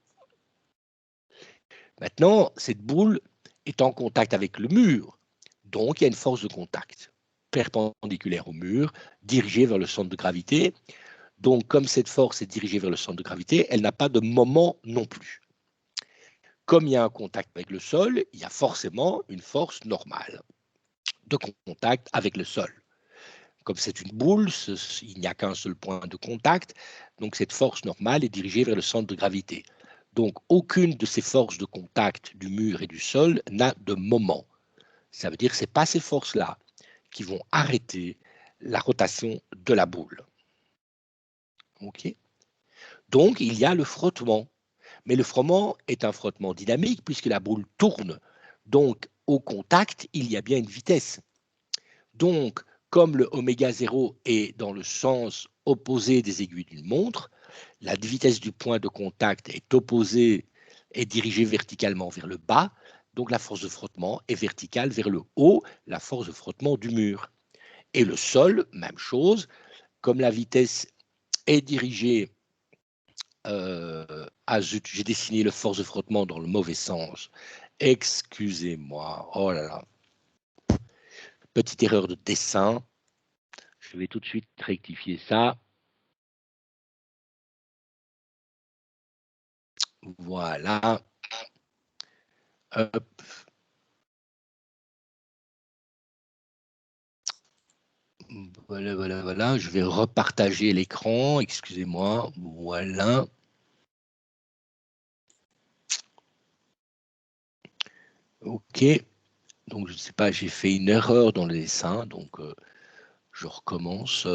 Maintenant, cette boule est en contact avec le mur, donc il y a une force de contact perpendiculaire au mur, dirigée vers le centre de gravité. Donc, comme cette force est dirigée vers le centre de gravité, elle n'a pas de moment non plus. Comme il y a un contact avec le sol, il y a forcément une force normale de contact avec le sol. Comme c'est une boule, il n'y a qu'un seul point de contact, donc cette force normale est dirigée vers le centre de gravité. Donc aucune de ces forces de contact du mur et du sol n'a de moment. Ça veut dire que ce n'est pas ces forces-là qui vont arrêter la rotation de la boule. Okay. Donc il y a le frottement, mais le frottement est un frottement dynamique puisque la boule tourne. Donc au contact, il y a bien une vitesse. Donc comme le oméga 0 est dans le sens opposé des aiguilles d'une montre, la vitesse du point de contact est opposée, est dirigée verticalement vers le bas, donc la force de frottement est verticale vers le haut, la force de frottement du mur. Et le sol, même chose, comme la vitesse est dirigée, zut, j'ai dessiné le force de frottement dans le mauvais sens. Excusez-moi, oh là là. Petite erreur de dessin. Je vais tout de suite rectifier ça. Voilà. Hop. Voilà. Je vais repartager l'écran. Excusez-moi. Voilà. OK. Donc, je ne sais pas, j'ai fait une erreur dans le dessin. Donc, je recommence.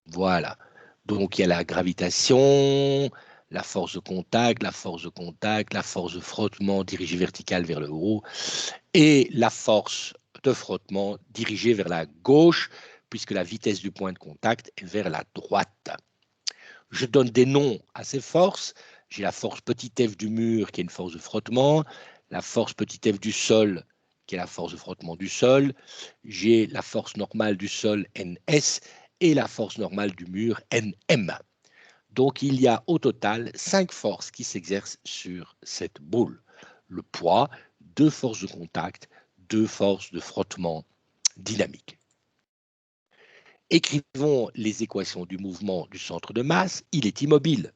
Voilà. Donc, il y a la gravitation, la force de contact, la force de frottement dirigée verticale vers le haut et la force de frottement dirigée vers la gauche puisque la vitesse du point de contact est vers la droite. Je donne des noms à ces forces. J'ai la force petit f du mur qui est une force de frottement, la force petit f du sol qui est la force de frottement du sol, j'ai la force normale du sol ns et la force normale du mur nm. Donc il y a au total 5 forces qui s'exercent sur cette boule. Le poids, 2 forces de contact, 2 forces de frottement dynamique. Écrivons les équations du mouvement du centre de masse. Il est immobile.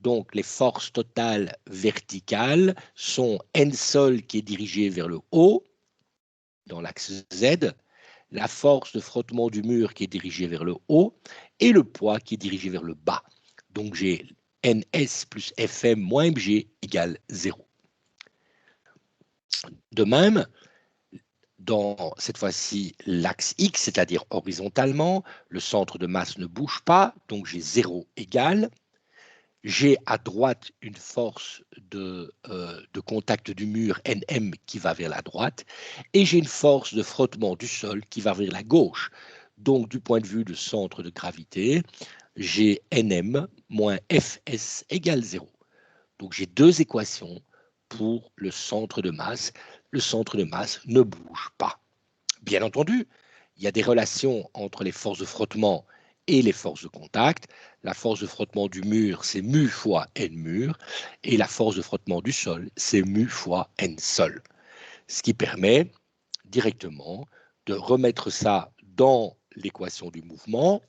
Donc, les forces totales verticales sont N sol qui est dirigé vers le haut, dans l'axe Z, la force de frottement du mur qui est dirigée vers le haut, et le poids qui est dirigé vers le bas. Donc, j'ai NS plus FM moins MG égale 0. De même, dans cette fois-ci l'axe X, c'est-à-dire horizontalement, le centre de masse ne bouge pas, donc j'ai 0 égale. J'ai à droite une force de contact du mur NM qui va vers la droite et j'ai une force de frottement du sol qui va vers la gauche. Donc, du point de vue du centre de gravité, j'ai NM moins FS égale 0. Donc, j'ai 2 équations pour le centre de masse. Le centre de masse ne bouge pas. Bien entendu, il y a des relations entre les forces de frottement et les forces de contact. La force de frottement du mur, c'est mu fois n mur, et la force de frottement du sol, c'est mu fois n sol. Ce qui permet directement de remettre ça dans l'équation du mouvement.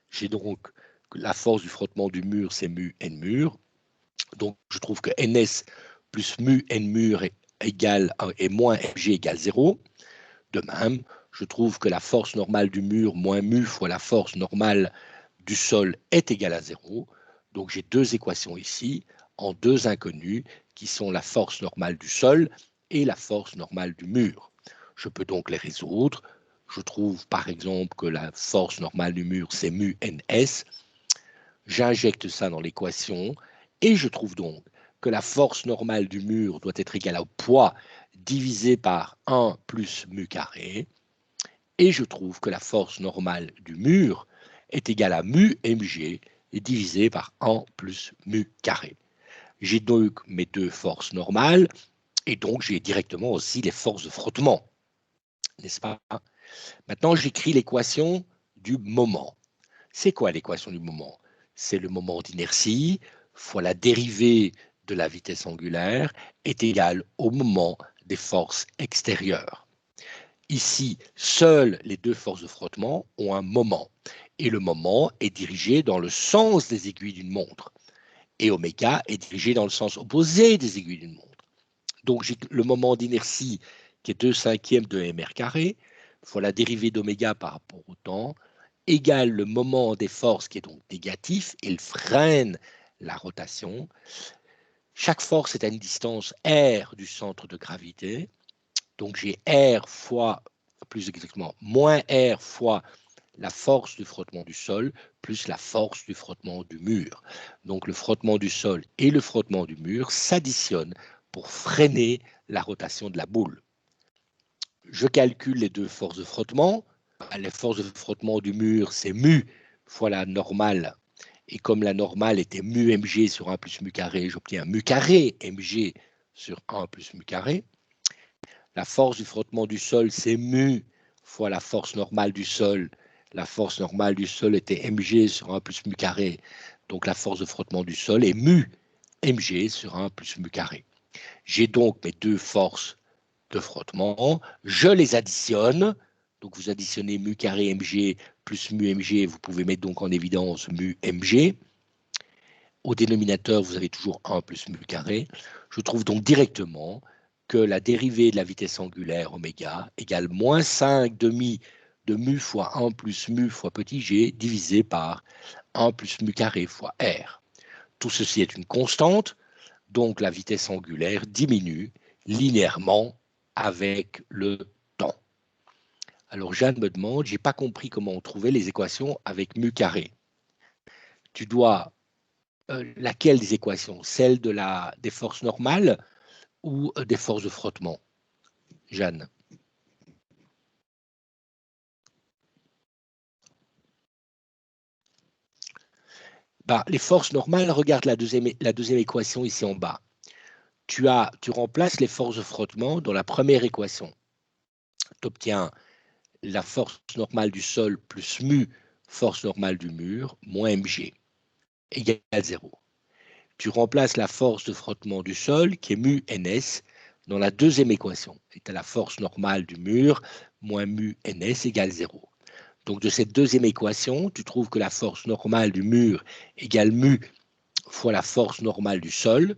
J'ai donc la force du frottement du mur, c'est mu n mur. Donc je trouve que ns plus mu n mur égale et moins mg égale 0. De même, je trouve que la force normale du mur moins mu fois la force normale du sol est égale à 0. Donc j'ai 2 équations ici en 2 inconnues qui sont la force normale du sol et la force normale du mur. Je peux donc les résoudre. Je trouve par exemple que la force normale du mur c'est mu ns. J'injecte ça dans l'équation et je trouve donc que la force normale du mur doit être égale au poids divisé par 1 plus mu carré. Et je trouve que la force normale du mur est égale à mu mg divisé par 1 plus mu carré. J'ai donc mes 2 forces normales et donc j'ai directement aussi les forces de frottement. N'est-ce pas? Maintenant, j'écris l'équation du moment. C'est quoi l'équation du moment? C'est le moment d'inertie fois la dérivée de la vitesse angulaire est égale au moment des forces extérieures. Ici, seules les 2 forces de frottement ont un moment, et le moment est dirigé dans le sens des aiguilles d'une montre, et oméga est dirigé dans le sens opposé des aiguilles d'une montre. Donc j'ai le moment d'inertie qui est 2/5 de mr carré, fois la dérivée d'oméga par rapport au temps, égale le moment des forces qui est donc négatif, il freine la rotation. Chaque force est à une distance r du centre de gravité, donc j'ai r fois, plus exactement, moins r fois la force du frottement du sol plus la force du frottement du mur. Donc le frottement du sol et le frottement du mur s'additionnent pour freiner la rotation de la boule. Je calcule les 2 forces de frottement. Les forces de frottement du mur, c'est mu fois la normale. Et comme la normale était mu mg sur 1 plus mu carré, j'obtiens mu carré mg sur 1 plus mu carré. La force du frottement du sol, c'est mu fois la force normale du sol. La force normale du sol était mg sur 1 plus mu carré. Donc la force de frottement du sol est mu mg sur 1 plus mu carré. J'ai donc mes 2 forces de frottement. Je les additionne. Donc vous additionnez mu carré mg plus mu mg. Vous pouvez mettre donc en évidence mu mg. Au dénominateur, vous avez toujours 1 plus mu carré. Je trouve donc directement que la dérivée de la vitesse angulaire oméga égale moins 5 demi de mu fois 1 plus mu fois petit g divisé par 1 plus mu carré fois r. Tout ceci est une constante, donc la vitesse angulaire diminue linéairement avec le temps. Alors Jeanne me demande, j'ai pas compris comment on trouvait les équations avec mu carré. Tu dois laquelle des équations? Celle des forces normales ou des forces de frottement? Jeanne? Les forces normales, regarde la deuxième équation ici en bas. Tu remplaces les forces de frottement dans la première équation. Tu obtiens la force normale du sol plus mu, force normale du mur, moins mg, égale 0. Tu remplaces la force de frottement du sol, qui est mu ns, dans la deuxième équation. Et tu as la force normale du mur, moins mu ns, égale 0. Donc, de cette deuxième équation, tu trouves que la force normale du mur égale mu fois la force normale du sol.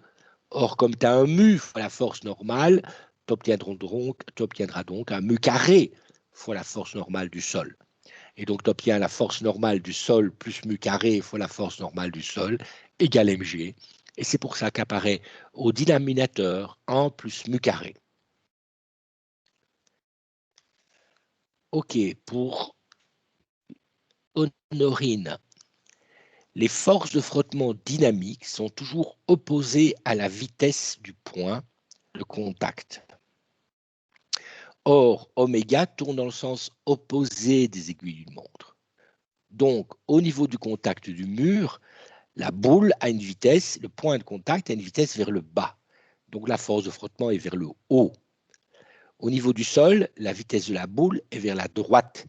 Or, comme tu as un mu fois la force normale, tu obtiendras donc un mu carré fois la force normale du sol. Et donc, tu obtiens la force normale du sol plus mu carré fois la force normale du sol égale mg. Et c'est pour ça qu'apparaît au dénominateur 1 plus mu carré. OK, pour Honorine, les forces de frottement dynamiques sont toujours opposées à la vitesse du point de contact. Or, oméga tourne dans le sens opposé des aiguilles d'une montre. Donc, au niveau du contact du mur, la boule a une vitesse, le point de contact a une vitesse vers le bas. Donc, la force de frottement est vers le haut. Au niveau du sol, la vitesse de la boule est vers la droite.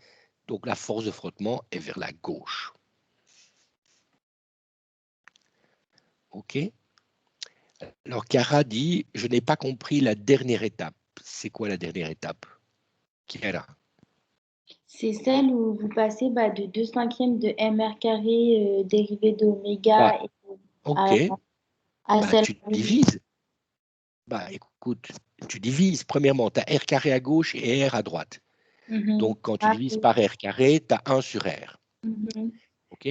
Donc, la force de frottement est vers la gauche. OK. Alors, Cara dit, je n'ai pas compris la dernière étape. C'est quoi la dernière étape, Cara? C'est celle où vous passez de 2/5 de mr carré dérivé d'oméga et OK. à celle Tu divises. Écoute, tu divises. Premièrement, tu as r carré à gauche et r à droite. Donc, quand tu divises par r carré, tu as 1 sur r. OK.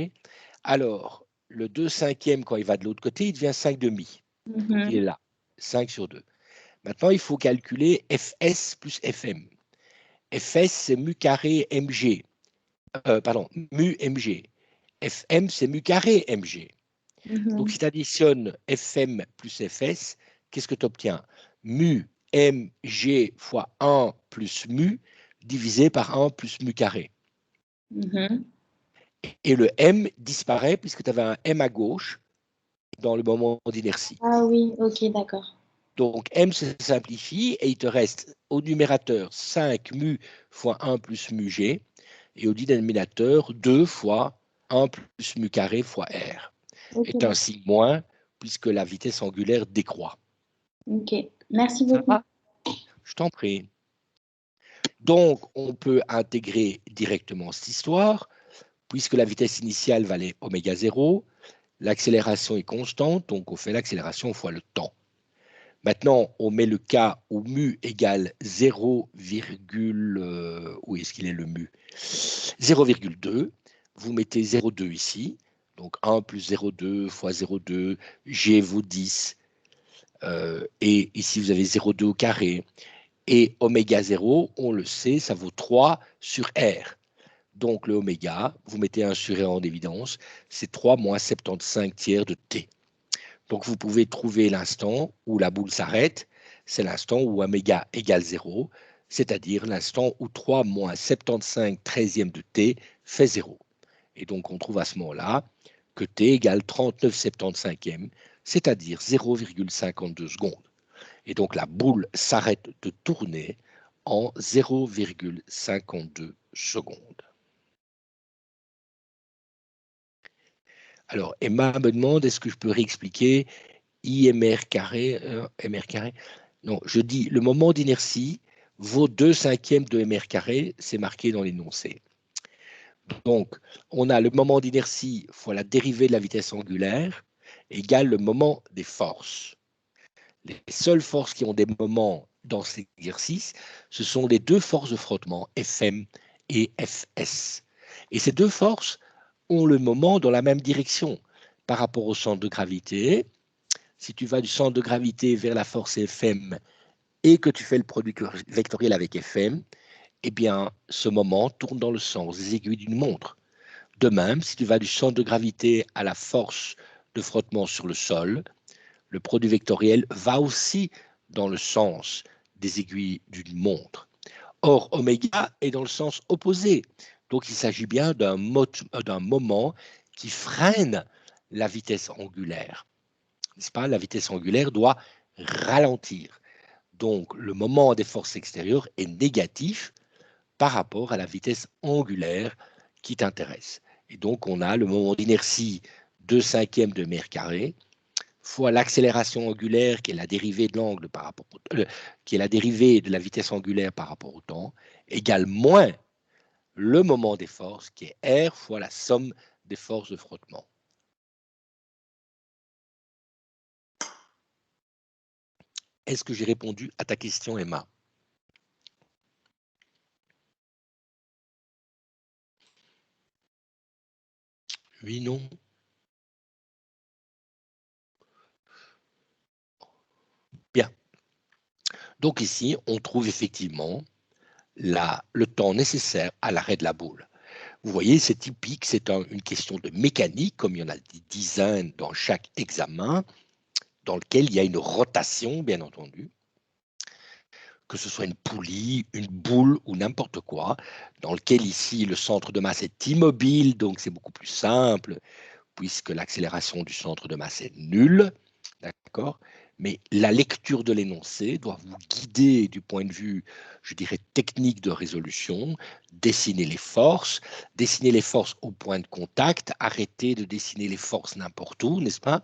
Alors, le 2/5, quand il va de l'autre côté, il devient 5/2. Donc, il est là, 5 sur 2. Maintenant, il faut calculer Fs plus Fm. Fs, c'est mu carré mg. Mu mg. Fm, c'est mu carré mg. Donc, si tu additionnes Fm plus Fs, qu'est-ce que tu obtiens? Mu mg fois 1 plus mu divisé par 1 plus mu carré. Et le m disparaît puisque tu avais un m à gauche dans le moment d'inertie. Ah oui, ok, d'accord. Donc, m se simplifie et il te reste au numérateur 5 mu fois 1 plus mu g et au dénominateur 2 fois 1 plus mu carré fois r. Okay, est un signe moins puisque la vitesse angulaire décroît. Ok, merci Ça beaucoup. va? Je t'en prie. Donc, on peut intégrer directement cette histoire, puisque la vitesse initiale valait oméga 0, l'accélération est constante, donc on fait l'accélération fois le temps. Maintenant, on met le cas où mu égale 0, où est-ce qu'il est le mu? 0,2. Vous mettez 0,2 ici. Donc 1 plus 0,2 fois 0,2, G vaut 10. Et ici, vous avez 0,2 au carré. Et oméga 0, on le sait, ça vaut 3 sur R. Donc le oméga, vous mettez 1 sur R en évidence, c'est 3 moins 75 tiers de T. Donc vous pouvez trouver l'instant où la boule s'arrête, c'est l'instant où oméga égale 0, c'est-à-dire l'instant où 3 moins 75 treizièmes de T fait 0. Et donc on trouve à ce moment-là que T égale 39/75e, c'est-à-dire 0,52 secondes. Et donc la boule s'arrête de tourner en 0,52 secondes. Alors, Emma me demande, est-ce que je peux réexpliquer IMR carré, MR carré? Non, je dis, le moment d'inertie vaut 2/5 de MR carré, c'est marqué dans l'énoncé. Donc, on a le moment d'inertie fois la dérivée de la vitesse angulaire égale le moment des forces. Les seules forces qui ont des moments dans cet exercice, ce sont les deux forces de frottement, Fm et Fs. Et ces deux forces ont le moment dans la même direction par rapport au centre de gravité. Si tu vas du centre de gravité vers la force Fm et que tu fais le produit vectoriel avec Fm, eh bien, ce moment tourne dans le sens des aiguilles d'une montre. De même, si tu vas du centre de gravité à la force de frottement sur le sol, le produit vectoriel va aussi dans le sens des aiguilles d'une montre. Or, oméga est dans le sens opposé. Donc, il s'agit bien d'un moment qui freine la vitesse angulaire. N'est-ce pas? La vitesse angulaire doit ralentir. Donc, le moment des forces extérieures est négatif par rapport à la vitesse angulaire qui t'intéresse. Et donc, on a le moment d'inertie 2/5 de mètre carré fois l'accélération angulaire qui est la dérivée de l'angle par rapport qui est la dérivée de la vitesse angulaire par rapport au temps, égale moins le moment des forces qui est R fois la somme des forces de frottement. Est-ce que j'ai répondu à ta question, Emma? Oui, non? Bien. Donc ici, on trouve effectivement le temps nécessaire à l'arrêt de la boule. Vous voyez, c'est typique, c'est une question de mécanique, comme il y en a des dizaines dans chaque examen, dans lequel il y a une rotation, bien entendu, que ce soit une poulie, une boule ou n'importe quoi, dans lequel ici le centre de masse est immobile, donc c'est beaucoup plus simple, puisque l'accélération du centre de masse est nulle, d'accord? Mais la lecture de l'énoncé doit vous guider du point de vue, je dirais, technique de résolution, dessiner les forces au point de contact, arrêter de dessiner les forces n'importe où, n'est-ce pas?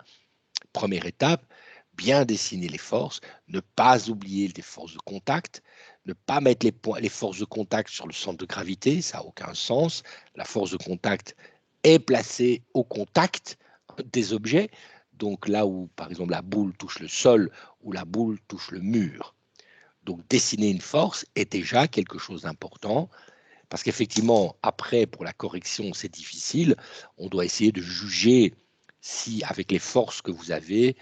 Première étape, bien dessiner les forces, ne pas oublier les forces de contact, ne pas mettre les forces de contact sur le centre de gravité, ça n'a aucun sens. La force de contact est placée au contact des objets, donc là où, par exemple, la boule touche le sol ou la boule touche le mur. Donc, dessiner une force est déjà quelque chose d'important, parce qu'effectivement, après, pour la correction, c'est difficile. On doit essayer de juger si, avec les forces que vous avez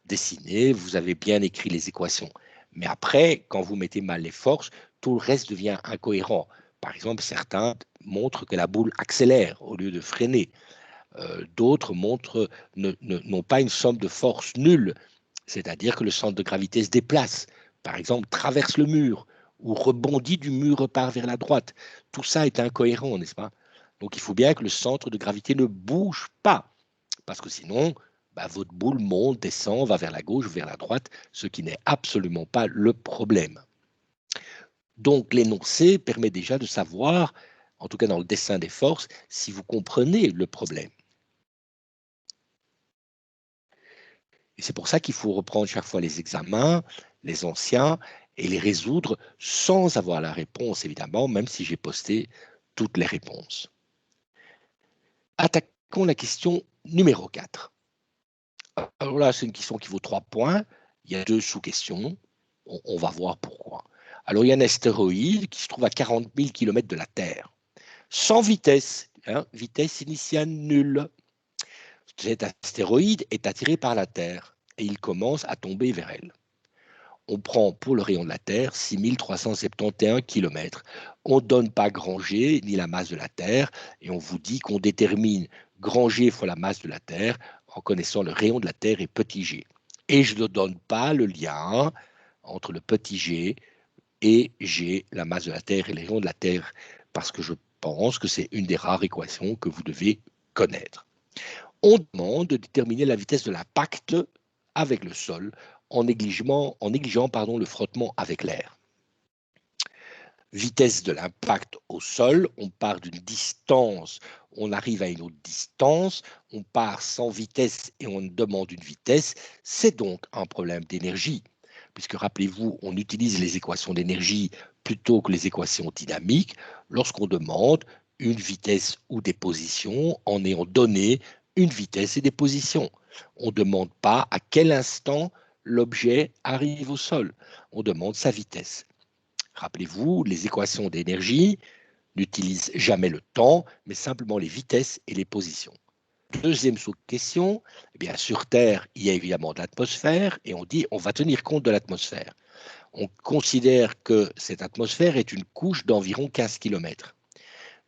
dessinées, vous avez bien écrit les équations. Mais après, quand vous mettez mal les forces, tout le reste devient incohérent. Par exemple, certains montrent que la boule accélère au lieu de freiner. D'autres n'ont pas une somme de force nulle, c'est-à-dire que le centre de gravité se déplace, par exemple traverse le mur ou rebondit du mur, repart vers la droite. Tout ça est incohérent, n'est-ce pas? Donc il faut bien que le centre de gravité ne bouge pas, parce que sinon, votre boule monte, descend, va vers la gauche, vers la droite, ce qui n'est absolument pas le problème. Donc l'énoncé permet déjà de savoir, en tout cas dans le dessin des forces, si vous comprenez le problème. Et c'est pour ça qu'il faut reprendre chaque fois les examens, les anciens, et les résoudre sans avoir la réponse, évidemment, même si j'ai posté toutes les réponses. Attaquons la question numéro 4. Alors là, c'est une question qui vaut 3 points. Il y a 2 sous-questions. On va voir pourquoi. Alors, il y a un astéroïde qui se trouve à 40 000 km de la Terre, sans vitesse, vitesse initiale nulle. Cet astéroïde est attiré par la Terre et il commence à tomber vers elle. On prend pour le rayon de la Terre 6371 km. On ne donne pas grand G ni la masse de la Terre et on vous dit qu'on détermine grand G fois la masse de la Terre en connaissant le rayon de la Terre et petit g. Et je ne donne pas le lien entre le petit g et g, la masse de la Terre et le rayon de la Terre, parce que je pense que c'est une des rares équations que vous devez connaître. On demande de déterminer la vitesse de l'impact avec le sol en négligeant le frottement avec l'air. Vitesse de l'impact au sol, on part d'une distance, on arrive à une autre distance, on part sans vitesse et on demande une vitesse, c'est donc un problème d'énergie, puisque rappelez-vous, on utilise les équations d'énergie plutôt que les équations dynamiques lorsqu'on demande une vitesse ou des positions en ayant donné une vitesse et des positions. On ne demande pas à quel instant l'objet arrive au sol, on demande sa vitesse. Rappelez-vous, les équations d'énergie n'utilisent jamais le temps, mais simplement les vitesses et les positions. Deuxième sous-question, eh bien, sur Terre, il y a évidemment de l'atmosphère et on dit on va tenir compte de l'atmosphère. On considère que cette atmosphère est une couche d'environ 15 km,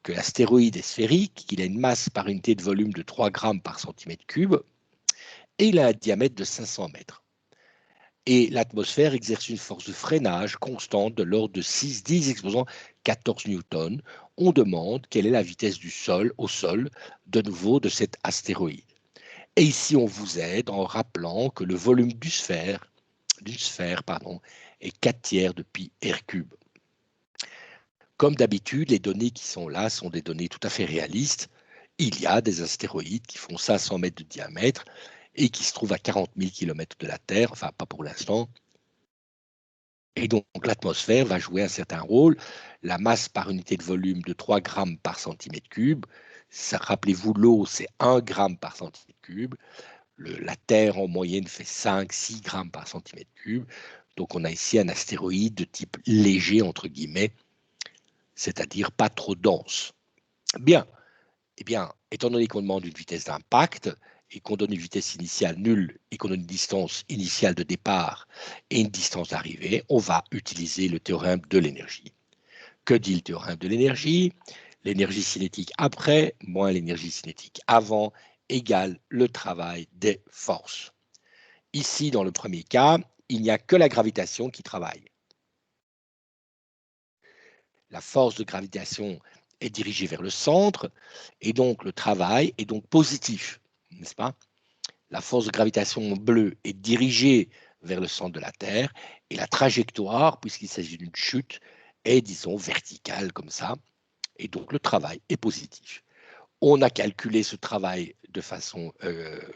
que l'astéroïde est sphérique, qu'il a une masse par unité de volume de 3 grammes par centimètre cube et il a un diamètre de 500 mètres. Et l'atmosphère exerce une force de freinage constante de l'ordre de 6-10 exposant 14 newtons. On demande quelle est la vitesse du sol au sol, de nouveau, de cet astéroïde. Et ici, on vous aide en rappelant que le volume d'une sphère, est 4 tiers de pi r cube. Comme d'habitude, les données qui sont là sont des données tout à fait réalistes. Il y a des astéroïdes qui font 500 mètres de diamètre et qui se trouvent à 40 000 km de la Terre, enfin pas pour l'instant. Et donc l'atmosphère va jouer un certain rôle. La masse par unité de volume de 3 grammes par centimètre cube. Rappelez-vous, l'eau, c'est 1 gramme par centimètre cube. La Terre, en moyenne, fait 5-6 grammes par centimètre cube. Donc on a ici un astéroïde de type léger, entre guillemets, c'est-à-dire pas trop dense. Bien, eh bien, étant donné qu'on demande une vitesse d'impact et qu'on donne une vitesse initiale nulle et qu'on donne une distance initiale de départ et une distance d'arrivée, on va utiliser le théorème de l'énergie. Que dit le théorème de l'énergie? L'énergie cinétique après moins l'énergie cinétique avant égale le travail des forces. Ici, dans le premier cas, il n'y a que la gravitation qui travaille. La force de gravitation est dirigée vers le centre et donc le travail est donc positif, n'est-ce pas? La force de gravitation bleue est dirigée vers le centre de la Terre et la trajectoire, puisqu'il s'agit d'une chute, est, disons, verticale comme ça, et donc le travail est positif. On a calculé ce travail de façon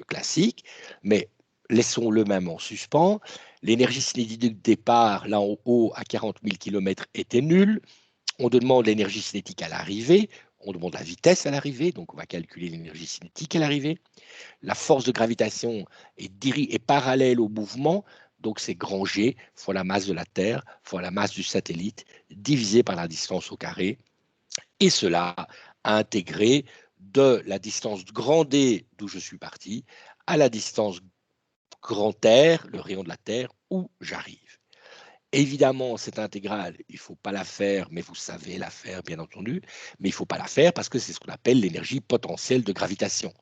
classique, mais laissons-le même en suspens. L'énergie cinétique de départ, là en haut, à 40 000 km, était nulle. On demande l'énergie cinétique à l'arrivée, on demande la vitesse à l'arrivée, donc on va calculer l'énergie cinétique à l'arrivée. La force de gravitation est parallèle au mouvement, donc c'est grand G fois la masse de la Terre, fois la masse du satellite, divisé par la distance au carré, et cela a intégré de la distance grand D, d'où je suis parti, à la distance grand R, le rayon de la Terre, où j'arrive. Évidemment, cette intégrale, il ne faut pas la faire, mais vous savez la faire, bien entendu, mais il ne faut pas la faire parce que c'est ce qu'on appelle l'énergie potentielle de gravitation.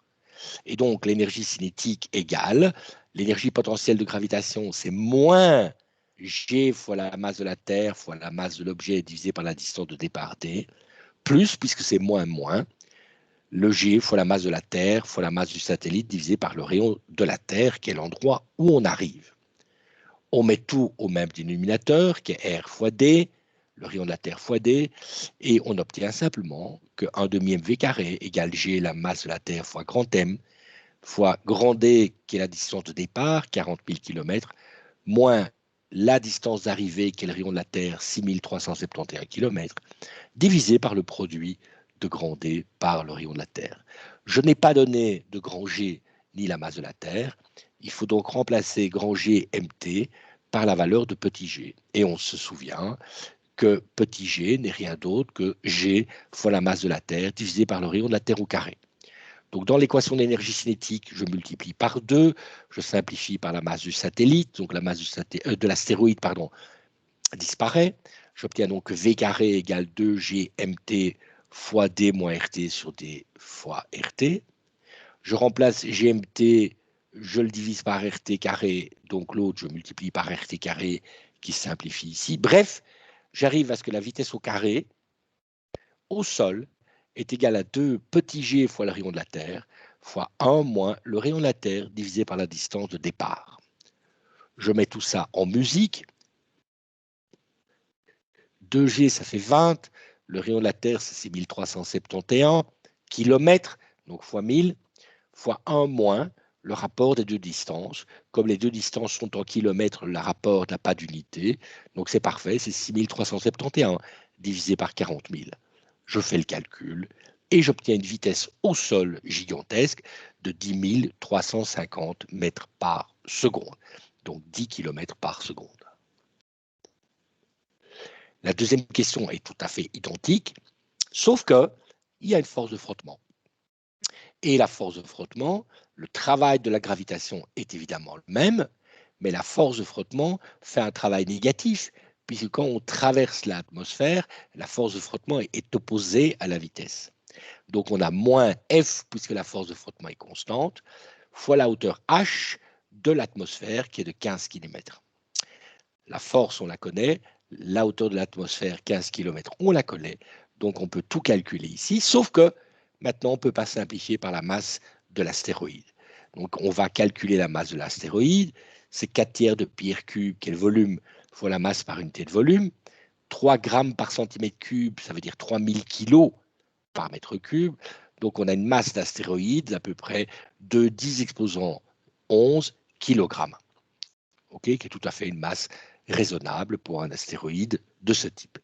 Et donc, l'énergie cinétique égale, l'énergie potentielle de gravitation, c'est moins G fois la masse de la Terre fois la masse de l'objet divisé par la distance de départ D, plus, puisque c'est moins, le G fois la masse de la Terre fois la masse du satellite divisé par le rayon de la Terre, qui est l'endroit où on arrive. On met tout au même dénominateur, qui est R fois D, le rayon de la Terre fois D, et on obtient simplement que 1 demi mv carré égale G, la masse de la Terre, fois grand M, fois grand D, qui est la distance de départ, 40 000 km, moins la distance d'arrivée, qui est le rayon de la Terre, 6371 km, divisé par le produit de grand D par le rayon de la Terre. Je n'ai pas donné de grand G ni la masse de la Terre. Il faut donc remplacer grand G mt par la valeur de petit g. Et on se souvient que petit g n'est rien d'autre que g fois la masse de la Terre divisé par le rayon de la Terre au carré. Donc dans l'équation d'énergie cinétique, je multiplie par 2, je simplifie par la masse du satellite, donc la masse de l'astéroïde, disparaît. J'obtiens donc V carré égale 2G mt fois D moins RT sur D fois RT. Je remplace GMT, je le divise par RT carré, donc l'autre, je multiplie par RT carré qui se simplifie ici. Bref, j'arrive à ce que la vitesse au carré, au sol, est égale à 2 petit g fois le rayon de la Terre, fois 1 moins le rayon de la Terre divisé par la distance de départ. Je mets tout ça en musique. 2G, ça fait 20. Le rayon de la Terre, c'est 1371 km, donc fois 1000, fois 1 moins le rapport des deux distances. Comme les deux distances sont en kilomètres, le rapport n'a pas d'unité. Donc c'est parfait, c'est 6371 divisé par 40 000. Je fais le calcul et j'obtiens une vitesse au sol gigantesque de 10 350 mètres par seconde, donc 10 km par seconde. La deuxième question est tout à fait identique, sauf qu'il y a une force de frottement. Et la force de frottement, le travail de la gravitation est évidemment le même, mais la force de frottement fait un travail négatif, puisque quand on traverse l'atmosphère, la force de frottement est opposée à la vitesse. Donc on a moins F, puisque la force de frottement est constante, fois la hauteur H de l'atmosphère, qui est de 15 km. La force, on la connaît, la hauteur de l'atmosphère, 15 km, on la connaît, donc on peut tout calculer ici, sauf que maintenant on ne peut pas simplifier par la masse de l'astéroïde. Donc, on va calculer la masse de l'astéroïde. C'est 4 tiers de pi r cube, qui est le volume, fois la masse par unité de volume. 3 grammes par centimètre cube, ça veut dire 3000 kilos par mètre cube. Donc, on a une masse d'astéroïde d'à peu près de 10 exposant 11 kilogrammes. OK, qui est tout à fait une masse raisonnable pour un astéroïde de ce type.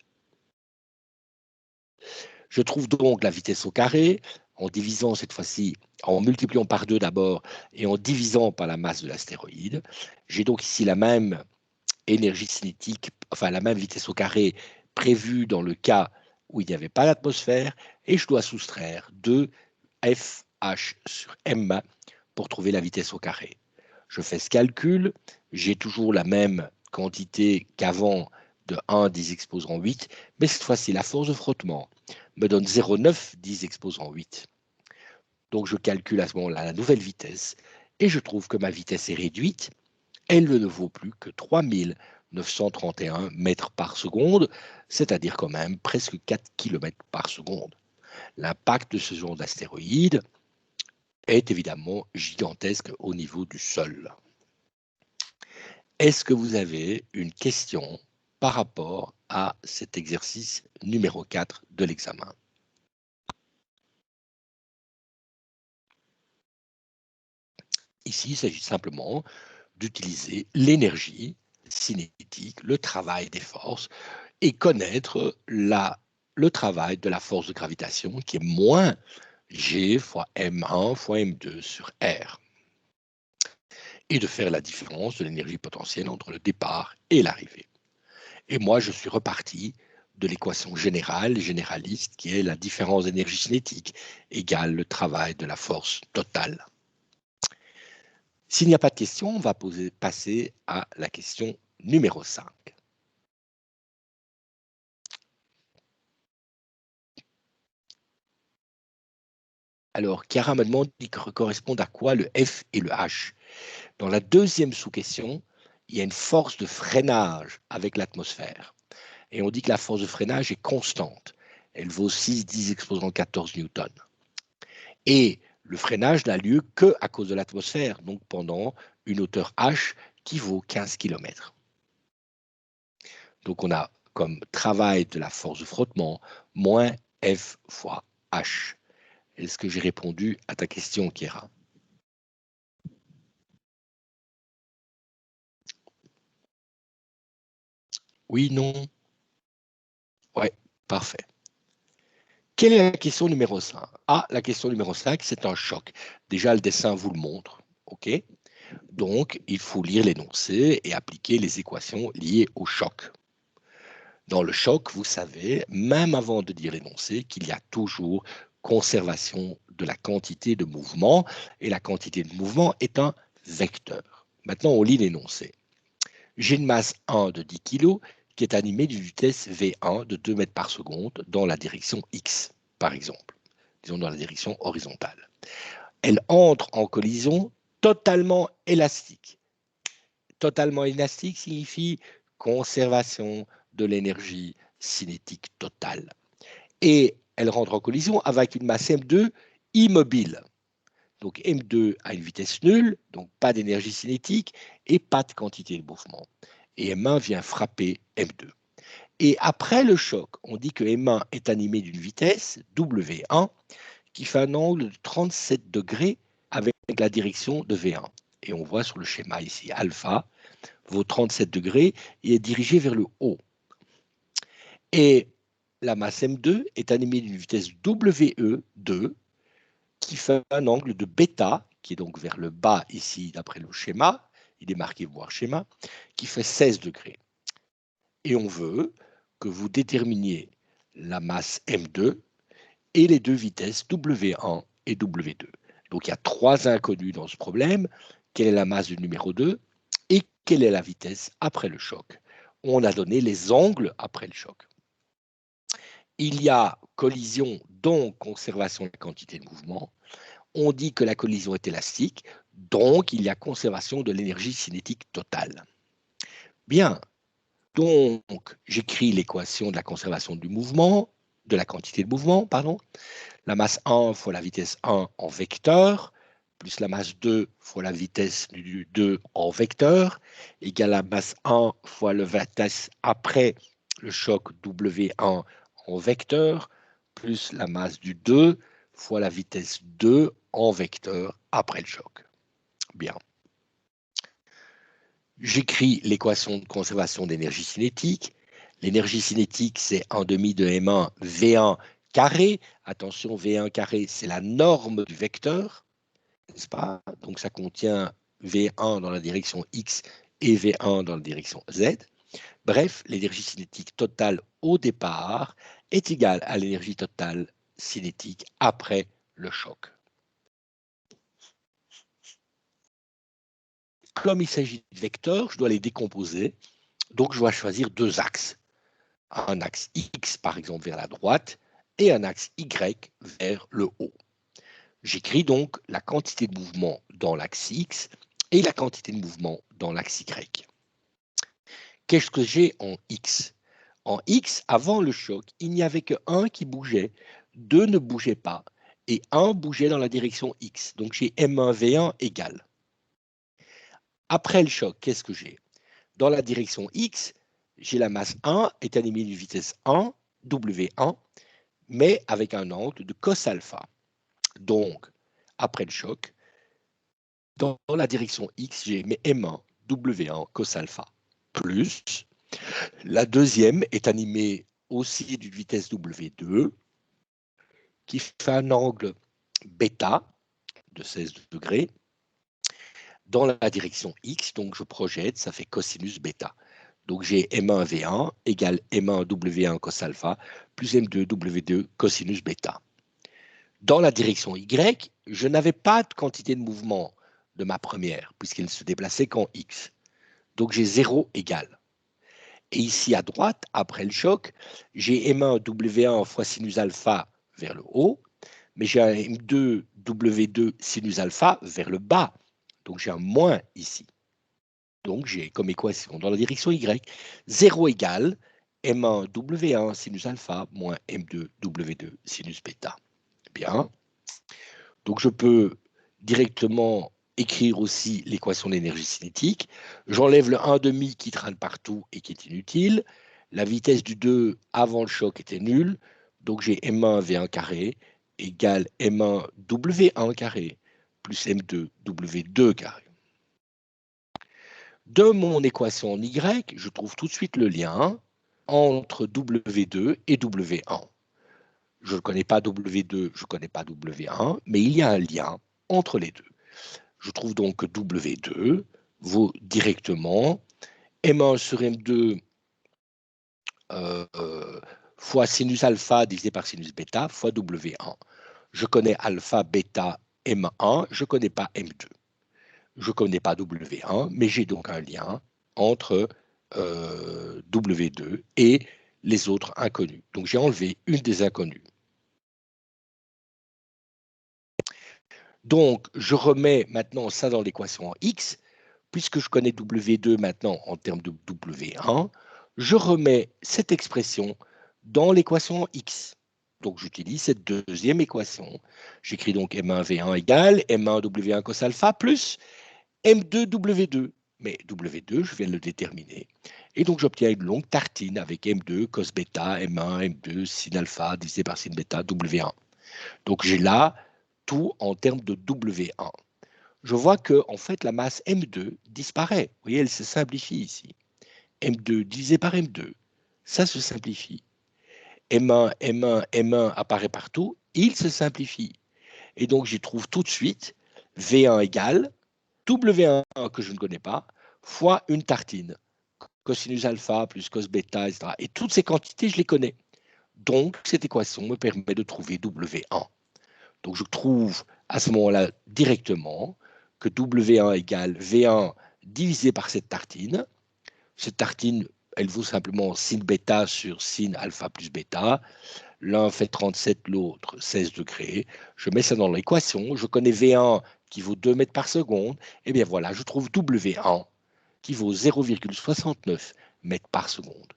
Je trouve donc la vitesse au carré en divisant cette fois-ci, en multipliant par 2 d'abord et en divisant par la masse de l'astéroïde. J'ai donc ici la même énergie cinétique, enfin la même vitesse au carré prévue dans le cas où il n'y avait pas d'atmosphère, et je dois soustraire 2FH sur M pour trouver la vitesse au carré. Je fais ce calcul, j'ai toujours la même quantité qu'avant de 1 10 exposant 8, mais cette fois-ci la force de frottement me donne 0,9 10 exposant 8. Donc je calcule à ce moment-là la nouvelle vitesse, et je trouve que ma vitesse est réduite. Elle ne vaut plus que 3931 mètres par seconde, c'est-à-dire quand même presque 4 km par seconde. L'impact de ce genre d'astéroïde est évidemment gigantesque au niveau du sol. Est-ce que vous avez une question par rapport à cet exercice numéro 4 de l'examen? Ici, il s'agit simplement d'utiliser l'énergie cinétique, le travail des forces, et connaître le travail de la force de gravitation qui est moins G fois M1 fois M2 sur R, et de faire la différence de l'énergie potentielle entre le départ et l'arrivée. Et moi, je suis reparti de l'équation générale, généraliste, qui est la différence d'énergie cinétique égale le travail de la force totale. S'il n'y a pas de question, on va passer à la question numéro 5. Alors, Chiara me demande qu'il correspond à quoi le F et le H. Dans la deuxième sous-question, il y a une force de freinage avec l'atmosphère. Et on dit que la force de freinage est constante. Elle vaut 6 10 exposant 14 newtons. Et le freinage n'a lieu que à cause de l'atmosphère, donc pendant une hauteur H qui vaut 15 km. Donc on a comme travail de la force de frottement moins F fois H. Est-ce que j'ai répondu à ta question, Chiara? Oui, non? Ouais, parfait. Quelle est la question numéro 5? Ah, la question numéro 5, c'est un choc. Déjà, le dessin vous le montre. OK? Donc, il faut lire l'énoncé et appliquer les équations liées au choc. Dans le choc, vous savez, même avant de dire l'énoncé, qu'il y a toujours conservation de la quantité de mouvement, et la quantité de mouvement est un vecteur. Maintenant, on lit l'énoncé. J'ai une masse 1 de 10 kg qui est animée d'une vitesse V1 de 2 mètres par seconde dans la direction X, par exemple, disons dans la direction horizontale. Elle entre en collision totalement élastique. Totalement élastique signifie conservation de l'énergie cinétique totale. Et elle rentre en collision avec une masse M2 immobile. Donc M2 a une vitesse nulle, donc pas d'énergie cinétique et pas de quantité de mouvement. Et M1 vient frapper M2. Et après le choc, on dit que M1 est animé d'une vitesse, W1, qui fait un angle de 37 degrés avec la direction de V1. Et on voit sur le schéma ici, alpha, vaut 37 degrés et est dirigé vers le haut. Et la masse M2 est animée d'une vitesse WE2 qui fait un angle de bêta, qui est donc vers le bas ici d'après le schéma, il est marqué voir schéma, qui fait 16 degrés. Et on veut que vous déterminiez la masse M2 et les deux vitesses W1 et W2. Donc il y a 3 inconnus dans ce problème. Quelle est la masse du numéro 2 et quelle est la vitesse après le choc? On a donné les angles après le choc. Il y a collision, donc conservation de la quantité de mouvement. On dit que la collision est élastique, donc il y a conservation de l'énergie cinétique totale. Bien, donc j'écris l'équation de la conservation du mouvement, de la quantité de mouvement, pardon. La masse 1 fois la vitesse 1 en vecteur, plus la masse 2 fois la vitesse du 2 en vecteur, égale la masse 1 fois la vitesse après le choc W1 en vecteur, plus la masse du 2 fois la vitesse 2 en vecteur après le choc. Bien. J'écris l'équation de conservation d'énergie cinétique. L'énergie cinétique, c'est 1/2 de M1 V1 carré. Attention, V1 carré, c'est la norme du vecteur, n'est-ce pas? Donc ça contient V1 dans la direction X et V1 dans la direction Z. Bref, l'énergie cinétique totale au départ est égale à l'énergie totale cinétique après le choc. Comme il s'agit de vecteurs, je dois les décomposer. Donc, je dois choisir deux axes. Un axe X, par exemple, vers la droite et un axe Y vers le haut. J'écris donc la quantité de mouvement dans l'axe X et la quantité de mouvement dans l'axe Y. Qu'est-ce que j'ai en X? En X, avant le choc, il n'y avait que 1 qui bougeait, 2 ne bougeaient pas et 1 bougeait dans la direction X. Donc, j'ai M1V1 égale. Après le choc, qu'est-ce que j'ai? Dans la direction X, j'ai la masse 1 est animée d'une vitesse 1, W1, mais avec un angle de cos alpha. Donc, après le choc, dans la direction X, j'ai mes M1, W1, cos alpha, plus la deuxième est animée aussi d'une vitesse W2, qui fait un angle bêta de 16 degrés, dans la direction X, donc je projette, ça fait cosinus bêta. Donc j'ai M1V1 égale M1W1 cos alpha plus M2W2 cosinus bêta. Dans la direction Y, je n'avais pas de quantité de mouvement de ma première, puisqu'elle ne se déplaçait qu'en X. Donc j'ai 0 égale. Et ici à droite, après le choc, j'ai M1W1 fois sinus alpha vers le haut, mais j'ai un M2W2 sinus alpha vers le bas. Donc j'ai un moins ici. Donc j'ai comme équation dans la direction Y, 0 égale M1 W1 sinus alpha moins M2 W2 sinus bêta. Bien. Donc je peux directement écrire aussi l'équation d'énergie cinétique. J'enlève le 1/2 qui traîne partout et qui est inutile. La vitesse du 2 avant le choc était nulle. Donc j'ai M1 V1 carré égale M1 W1 carré plus M2 W2 carré. De mon équation en Y, je trouve tout de suite le lien entre W2 et W1. Je ne connais pas W2, je ne connais pas W1, mais il y a un lien entre les deux. Je trouve donc que W2 vaut directement M1 sur M2 fois sinus alpha divisé par sinus bêta fois W1. Je connais alpha, bêta, M1, je ne connais pas M2. Je ne connais pas W1, mais j'ai donc un lien entre W2 et les autres inconnus. Donc j'ai enlevé une des inconnues. Donc je remets maintenant ça dans l'équation en X, puisque je connais W2 maintenant en termes de W1, je remets cette expression dans l'équation en X. Donc j'utilise cette deuxième équation. J'écris donc M1V1 égale M1W1 cos alpha plus M2W2. Mais W2, je viens de le déterminer. Et donc j'obtiens une longue tartine avec M2 cos bêta, M1, M2, sin alpha divisé par sin bêta, W1. Donc j'ai là tout en termes de W1. Je vois que en fait la masse M2 disparaît. Vous voyez, elle se simplifie ici. M2 divisé par M2, ça se simplifie. M1, M1, M1 apparaît partout, il se simplifie. Et donc j'y trouve tout de suite V1 égale W1 que je ne connais pas, fois une tartine. Cosinus alpha plus cos bêta, etc. Et toutes ces quantités, je les connais. Donc cette équation me permet de trouver W1. Donc je trouve à ce moment-là directement que W1 égale V1 divisé par cette tartine. Cette tartine, elle vaut simplement sin bêta sur sin alpha plus bêta. L'un fait 37, l'autre 16 degrés. Je mets ça dans l'équation. Je connais V1 qui vaut 2 mètres par seconde. Et bien voilà, je trouve W1 qui vaut 0,69 mètres par seconde.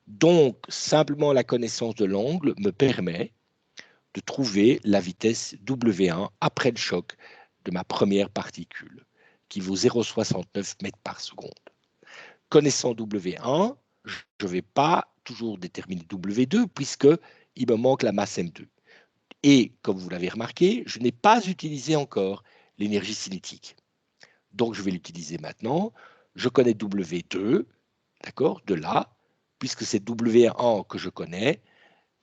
Donc, simplement la connaissance de l'angle me permet de trouver la vitesse W1 après le choc de ma première particule, qui vaut 0,69 mètres par seconde. Connaissant W1, je ne vais pas toujours déterminer W2, puisqu'il me manque la masse M2. Et, comme vous l'avez remarqué, je n'ai pas utilisé encore l'énergie cinétique. Donc, je vais l'utiliser maintenant. Je connais W2, d'accord, de là, puisque c'est W1 que je connais,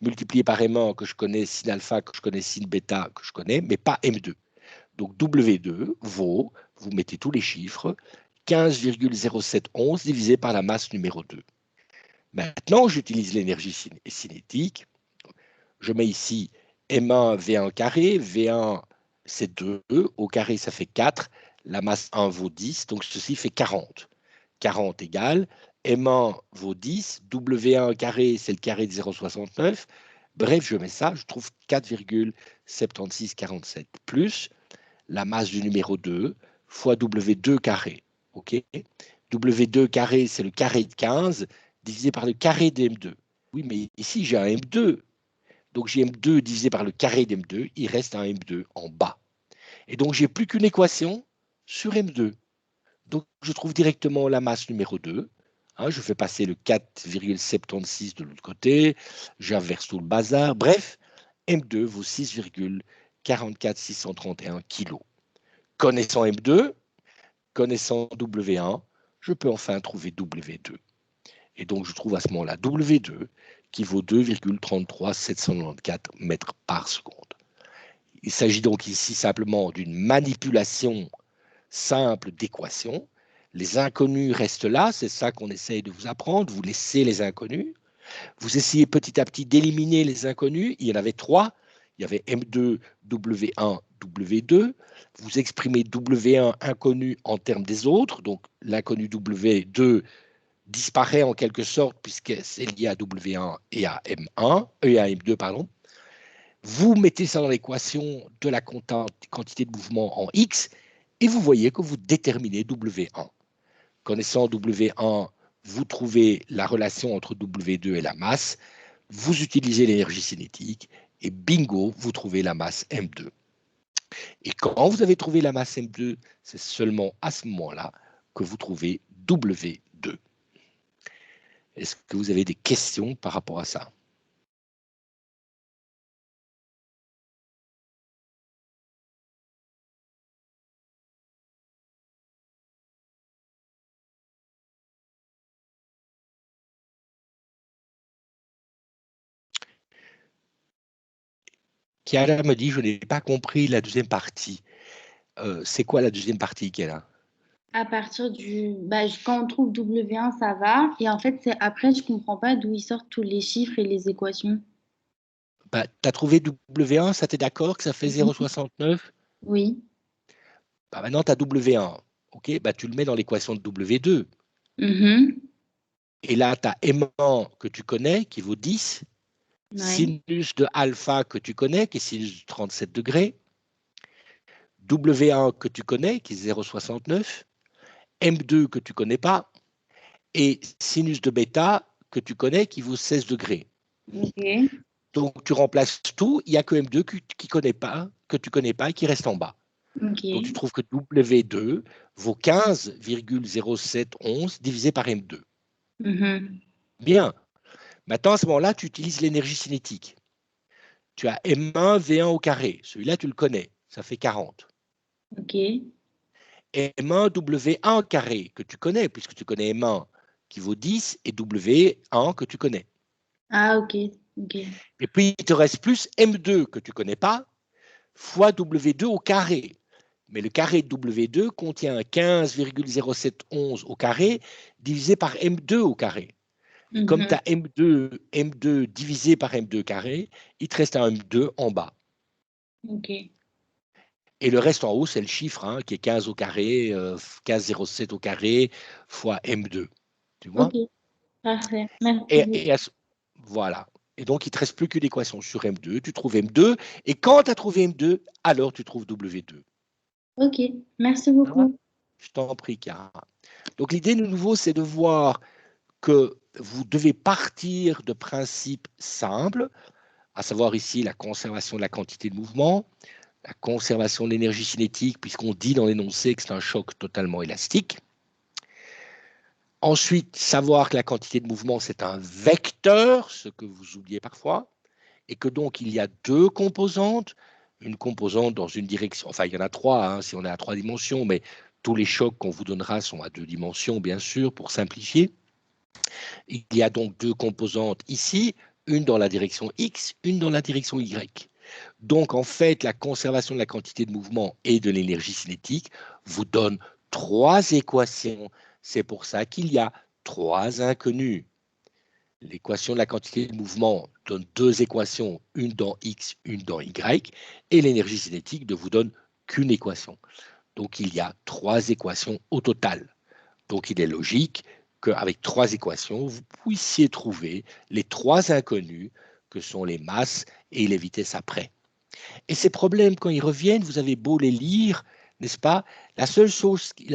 multiplié par M1 que je connais, sin alpha que je connais, sin bêta que je connais, mais pas M2. Donc, W2 vaut, vous mettez tous les chiffres, 15,0711 divisé par la masse numéro 2. Maintenant, j'utilise l'énergie cinétique. Je mets ici M1, V1 carré, V1 c'est 2, au carré ça fait 4, la masse 1 vaut 10, donc ceci fait 40. 40 égale, M1 vaut 10, W1 carré c'est le carré de 0,69, bref je mets ça, je trouve 4,7647 plus la masse du numéro 2 fois W2 carré, ok? W2 carré c'est le carré de 15 divisé par le carré de M2. Oui mais ici j'ai un M2. Donc j'ai M2 divisé par le carré d'M2, il reste un M2 en bas. Et donc j'ai plus qu'une équation sur M2. Donc je trouve directement la masse numéro 2. Je fais passer le 4,76 de l'autre côté, j'inverse tout le bazar. Bref, M2 vaut 6,44631 kg. Connaissant M2, connaissant W1, je peux enfin trouver W2. Et donc je trouve à ce moment-là W2 qui vaut 2,33794 mètres par seconde. Il s'agit donc ici simplement d'une manipulation simple d'équations. Les inconnus restent là, c'est ça qu'on essaye de vous apprendre. Vous laissez les inconnus. Vous essayez petit à petit d'éliminer les inconnus. Il y en avait 3. Il y avait M2, W1, W2. Vous exprimez W1 inconnu en termes des autres. Donc l'inconnu W2 disparaît en quelque sorte puisque c'est lié à W1 et à M1 et à M2 pardon. Vous mettez ça dans l'équation de la quantité de mouvement en X et vous voyez que vous déterminez W1. Connaissant W1, vous trouvez la relation entre W2 et la masse, vous utilisez l'énergie cinétique et bingo, vous trouvez la masse M2. Et quand vous avez trouvé la masse M2, c'est seulement à ce moment-là que vous trouvez W2. Est-ce que vous avez des questions par rapport à ça? Kiara me dit, je n'ai pas compris la deuxième partie. C'est quoi la deuxième partie, Kiara? À partir du... quand on trouve W1, ça va. Et en fait, c'est après, je comprends pas d'où ils sortent tous les chiffres et les équations. Tu as trouvé W1, ça t'es d'accord que ça fait 0,69? Oui. Maintenant, tu as W1. Ok, tu le mets dans l'équation de W2. Mhm. Et là, tu as M1 que tu connais, qui vaut 10. Ouais. Sinus de alpha que tu connais, qui est sinus de 37 degrés. W1 que tu connais, qui est 0,69. M2 que tu connais pas. Et sinus de bêta que tu connais, qui vaut 16 degrés. Ok. Donc, tu remplaces tout. Il n'y a que M2 que tu connais pas et qui reste en bas. Ok. Donc, tu trouves que W2 vaut 15,0711 divisé par M2. Mhm. Bien. Maintenant, à ce moment-là, tu utilises l'énergie cinétique. Tu as M1, V1 au carré. Celui-là, tu le connais. Ça fait 40. Ok. M1, W1 au carré, que tu connais, puisque tu connais M1 qui vaut 10 et W1 que tu connais. Ah, ok. Ok. Et puis, il te reste plus M2 que tu ne connais pas, fois W2 au carré. Mais le carré de W2 contient 15,0711 au carré divisé par M2 au carré. Et comme tu Mhm. as M2 divisé par M2 carré, il te reste un M2 en bas. Ok. Et le reste en haut, c'est le chiffre, qui est 15 au carré, 15,07 au carré, fois M2. Tu vois? Ok. Parfait. Merci Et, beaucoup. et voilà. Et donc, il ne te reste plus qu'une équation sur M2. Tu trouves M2. Et quand tu as trouvé M2, alors tu trouves W2. Ok. Merci Ça va? beaucoup. Je t'en prie, Cara. Donc, l'idée, de nouveau, c'est de voir que vous devez partir de principes simples, à savoir ici la conservation de la quantité de mouvement, la conservation de l'énergie cinétique, puisqu'on dit dans l'énoncé que c'est un choc totalement élastique. Ensuite, savoir que la quantité de mouvement, c'est un vecteur, ce que vous oubliez parfois, et que donc il y a deux composantes, une composante dans une direction, enfin il y en a trois, hein, si on est à 3 dimensions, mais tous les chocs qu'on vous donnera sont à 2 dimensions, bien sûr, pour simplifier. Il y a donc deux composantes ici, une dans la direction X, une dans la direction Y. Donc, en fait, la conservation de la quantité de mouvement et de l'énergie cinétique vous donne 3 équations. C'est pour ça qu'il y a 3 inconnus. L'équation de la quantité de mouvement donne 2 équations, une dans X, une dans Y, et l'énergie cinétique ne vous donne qu'une équation. Donc, il y a 3 équations au total. Donc, il est logique qu'avec 3 équations, vous puissiez trouver les 3 inconnus que sont les masses et les vitesses après. Et ces problèmes, quand ils reviennent, vous avez beau les lire, n'est-ce pas? La seule chose qui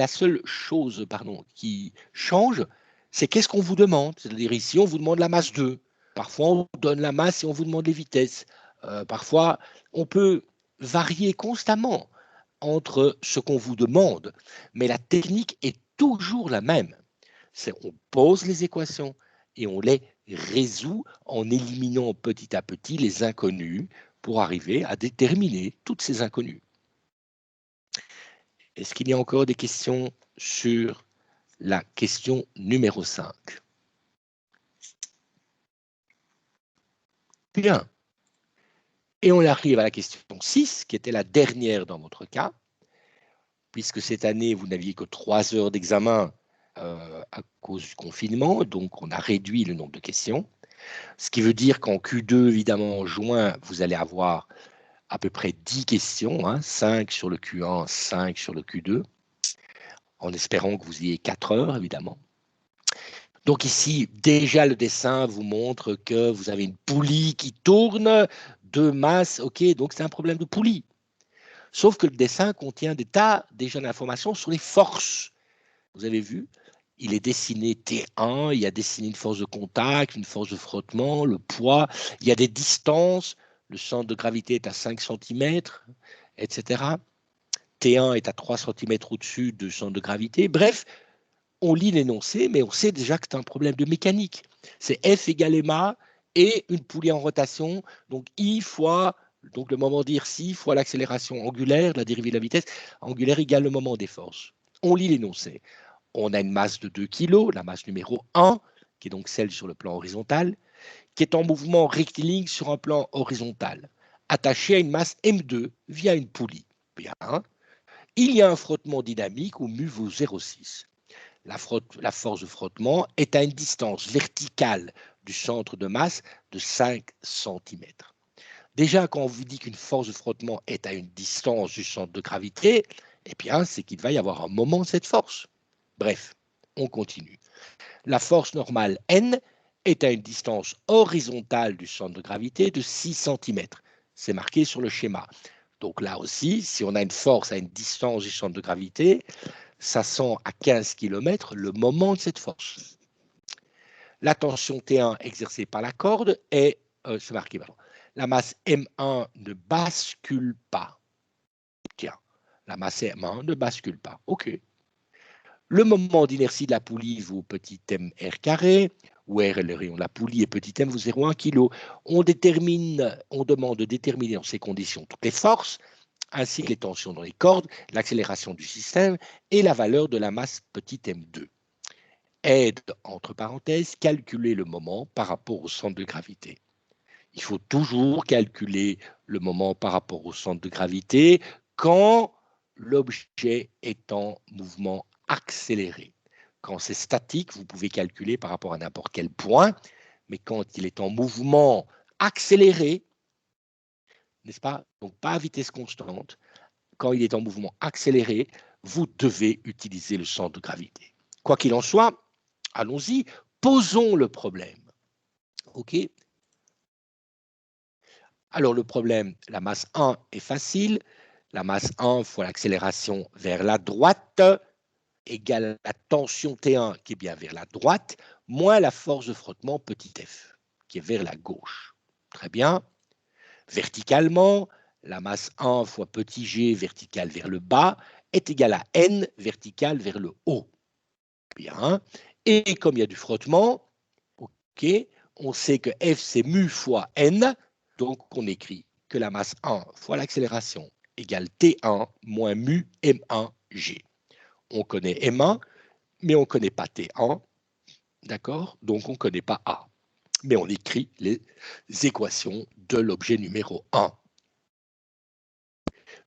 change, c'est qu'est-ce qu'on vous demande. C'est-à-dire ici, on vous demande la masse 2. Parfois, on vous donne la masse et on vous demande les vitesses. Parfois, on peut varier constamment entre ce qu'on vous demande, mais la technique est toujours la même. On pose les équations et on les résout en éliminant petit à petit les inconnus pour arriver à déterminer toutes ces inconnues. Est-ce qu'il y a encore des questions sur la question numéro 5? Bien. Et on arrive à la question 6, qui était la dernière dans votre cas, puisque cette année, vous n'aviez que 3 heures d'examen à cause du confinement, donc on a réduit le nombre de questions. Ce qui veut dire qu'en Q2, évidemment, en juin, vous allez avoir à peu près 10 questions, hein, 5 sur le Q1, 5 sur le Q2, en espérant que vous ayez 4 heures, évidemment. Donc ici, déjà, le dessin vous montre que vous avez une poulie qui tourne, 2 masses, ok, donc c'est un problème de poulie. Sauf que le dessin contient des tas déjà d'informations sur les forces. Vous avez vu, il est dessiné T1, il y a dessiné une force de contact, une force de frottement, le poids, il y a des distances, le centre de gravité est à 5 cm, etc. T1 est à 3 cm au-dessus du centre de gravité. Bref, on lit l'énoncé, mais on sait déjà que c'est un problème de mécanique. C'est F égale ma et une poulie en rotation, donc I fois, donc le moment d'inertie fois l'accélération angulaire, la dérivée de la vitesse angulaire égale le moment des forces. On lit l'énoncé. On a une masse de 2 kg, la masse numéro 1, qui est donc celle sur le plan horizontal, qui est en mouvement rectiligne sur un plan horizontal, attachée à une masse M2 via une poulie. Bien. Il y a un frottement dynamique où mu vaut 0,6. La force de frottement est à une distance verticale du centre de masse de 5 cm. Déjà, quand on vous dit qu'une force de frottement est à une distance du centre de gravité, eh bien, c'est qu'il va y avoir un moment de cette force. Bref, on continue. La force normale N est à une distance horizontale du centre de gravité de 6 cm. C'est marqué sur le schéma. Donc là aussi, si on a une force à une distance du centre de gravité, ça sent à 15 km le moment de cette force. La tension T1 exercée par la corde est, c'est marqué, pardon, la masse M1 ne bascule pas. Tiens, la masse M1 ne bascule pas. OK. Le moment d'inertie de la poulie vaut petit m r carré, où r est le rayon de la poulie et petit m vaut 0,1 kg. On demande de déterminer dans ces conditions toutes les forces, ainsi que les tensions dans les cordes, l'accélération du système et la valeur de la masse petit m2. Aide, entre parenthèses, calculer le moment par rapport au centre de gravité. Il faut toujours calculer le moment par rapport au centre de gravité quand l'objet est en mouvement accéléré. Quand c'est statique, vous pouvez calculer par rapport à n'importe quel point, mais quand il est en mouvement accéléré, n'est-ce pas? Donc pas à vitesse constante, quand il est en mouvement accéléré, vous devez utiliser le centre de gravité. Quoi qu'il en soit, allons-y, posons le problème. OK? Alors le problème, la masse 1 est facile. La masse 1 fois l'accélération vers la droite égale la tension T1 qui est bien vers la droite, moins la force de frottement petit f qui est vers la gauche. Très bien. Verticalement, la masse 1 fois petit g vertical vers le bas est égal à n vertical vers le haut. Bien. Et comme il y a du frottement, ok, on sait que F c'est mu fois n, donc on écrit que la masse 1 fois l'accélération égale T1 moins mu M1G. On connaît M1, mais on ne connaît pas T1, d'accord? Donc on ne connaît pas A. Mais on écrit les équations de l'objet numéro 1.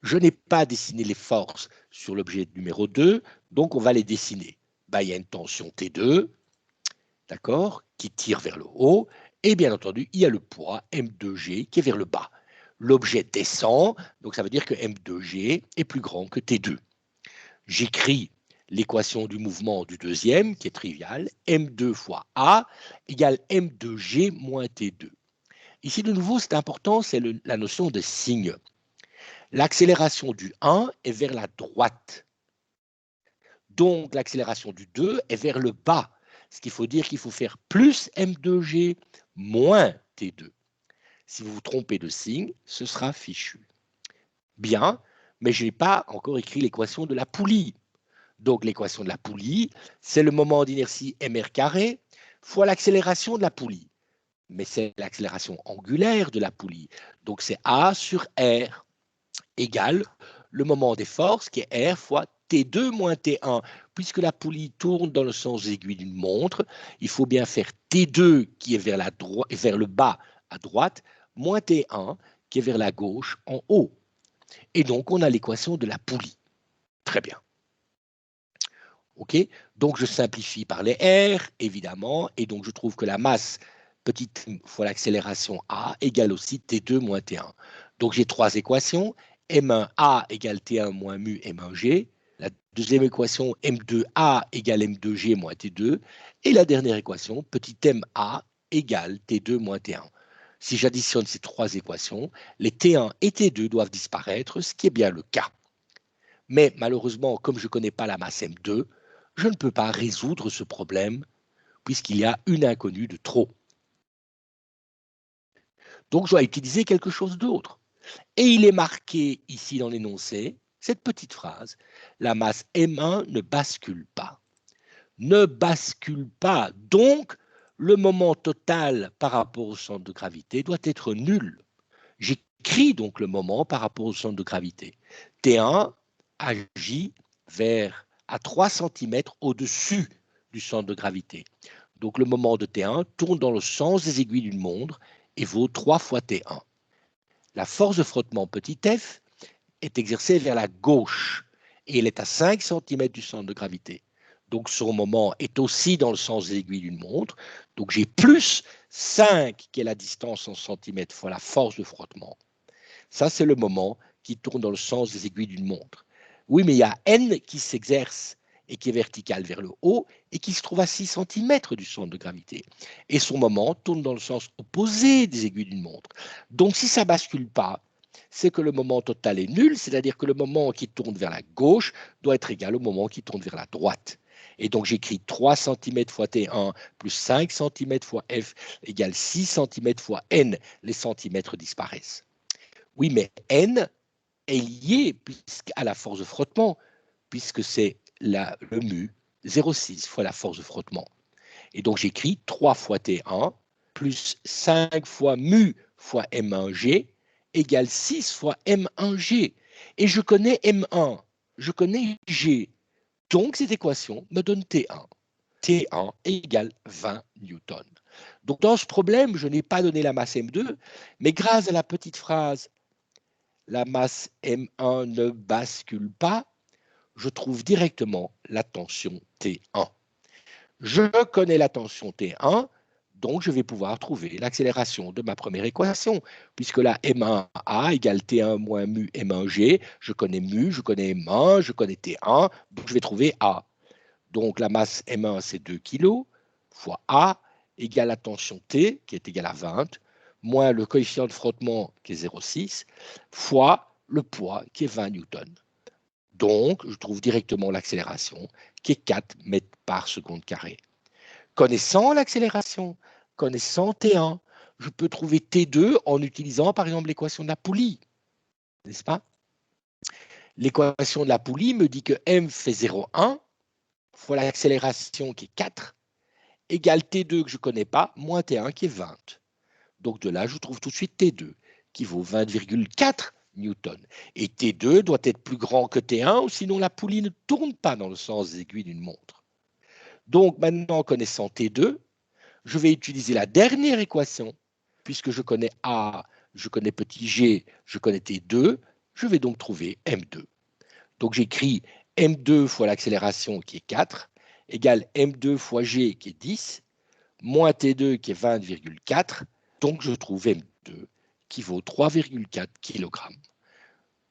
Je n'ai pas dessiné les forces sur l'objet numéro 2, donc on va les dessiner. Ben, il y a une tension T2, d'accord, qui tire vers le haut, et bien entendu, il y a le poids M2G qui est vers le bas. L'objet descend, donc ça veut dire que M2G est plus grand que T2. J'écris l'équation du mouvement du deuxième, qui est triviale, M2 fois A égale M2G moins T2. Ici, de nouveau, c'est important, c'est la notion de signe. L'accélération du 1 est vers la droite. Donc, l'accélération du 2 est vers le bas. Ce qu'il faut dire qu'il faut faire plus M2G moins T2. Si vous vous trompez de signe, ce sera fichu. Bien, mais je n'ai pas encore écrit l'équation de la poulie. Donc, l'équation de la poulie, c'est le moment d'inertie mr carré fois l'accélération de la poulie. Mais c'est l'accélération angulaire de la poulie. Donc, c'est A sur R égale le moment des forces qui est R fois T2 moins T1. Puisque la poulie tourne dans le sens des aiguilles d'une montre, il faut bien faire T2 qui est vers le bas à droite, moins T1 qui est vers la gauche en haut. Et donc, on a l'équation de la poulie. Très bien. OK? Donc, je simplifie par les R, évidemment, et donc je trouve que la masse petite m fois l'accélération A égale aussi T2 moins T1. Donc, j'ai trois équations. M1A égale T1 moins mu M1G. La deuxième équation, M2A égale M2G moins T2. Et la dernière équation, petit ma égale T2 moins T1. Si j'additionne ces trois équations, les T1 et T2 doivent disparaître, ce qui est bien le cas. Mais malheureusement, comme je ne connais pas la masse M2, je ne peux pas résoudre ce problème puisqu'il y a une inconnue de trop. Donc, je dois utiliser quelque chose d'autre. Et il est marqué ici dans l'énoncé, cette petite phrase, la masse M1 ne bascule pas. Ne bascule pas. Donc, le moment total par rapport au centre de gravité doit être nul. J'écris donc le moment par rapport au centre de gravité. T1 agit à 3 cm au-dessus du centre de gravité. Donc le moment de T1 tourne dans le sens des aiguilles d'une montre et vaut 3 fois T1. La force de frottement petit f est exercée vers la gauche et elle est à 5 cm du centre de gravité. Donc son moment est aussi dans le sens des aiguilles d'une montre. Donc j'ai plus 5 qui est la distance en centimètres fois la force de frottement. Ça, c'est le moment qui tourne dans le sens des aiguilles d'une montre. Oui, mais il y a n qui s'exerce et qui est vertical vers le haut et qui se trouve à 6 cm du centre de gravité. Et son moment tourne dans le sens opposé des aiguilles d'une montre. Donc, si ça ne bascule pas, c'est que le moment total est nul, c'est-à-dire que le moment qui tourne vers la gauche doit être égal au moment qui tourne vers la droite. Et donc, j'écris 3 cm fois T1 plus 5 cm fois F égale 6 cm fois N. Les centimètres disparaissent. Oui, mais N est lié à la force de frottement, puisque c'est le mu 0,6 fois la force de frottement. Et donc j'écris 3 fois T1 plus 5 fois mu fois M1G égale 6 fois M1G. Et je connais M1, je connais G. Donc cette équation me donne T1. T1 égale 20 newtons. Donc dans ce problème, je n'ai pas donné la masse M2, mais grâce à la petite phrase la masse M1 ne bascule pas, je trouve directement la tension T1. Je connais la tension T1, donc je vais pouvoir trouver l'accélération de ma première équation, puisque la M1A égale T1 moins mu M1G, je connais mu, je connais M1, je connais T1, donc je vais trouver A. Donc la masse M1 c'est 2 kg, fois A, égale la tension T, qui est égale à 20, moins le coefficient de frottement, qui est 0,6, fois le poids, qui est 20 newtons. Donc, je trouve directement l'accélération, qui est 4 mètres par seconde carré. Connaissant l'accélération, connaissant T1, je peux trouver T2 en utilisant, par exemple, l'équation de la poulie. n'est-ce pas? L'équation de la poulie me dit que m fait 0,1 fois l'accélération qui est 4 égale T2 que je ne connais pas, moins T1 qui est 20. Donc de là, je trouve tout de suite T2 qui vaut 20,4 newtons. Et T2 doit être plus grand que T1 ou sinon la poulie ne tourne pas dans le sens des aiguilles d'une montre. Donc maintenant, connaissant T2, je vais utiliser la dernière équation, puisque je connais A, je connais petit g, je connais T2, je vais donc trouver M2. Donc j'écris M2 fois l'accélération qui est 4, égale M2 fois G qui est 10, moins T2 qui est 20,4, donc je trouve M2 qui vaut 3,4 kg.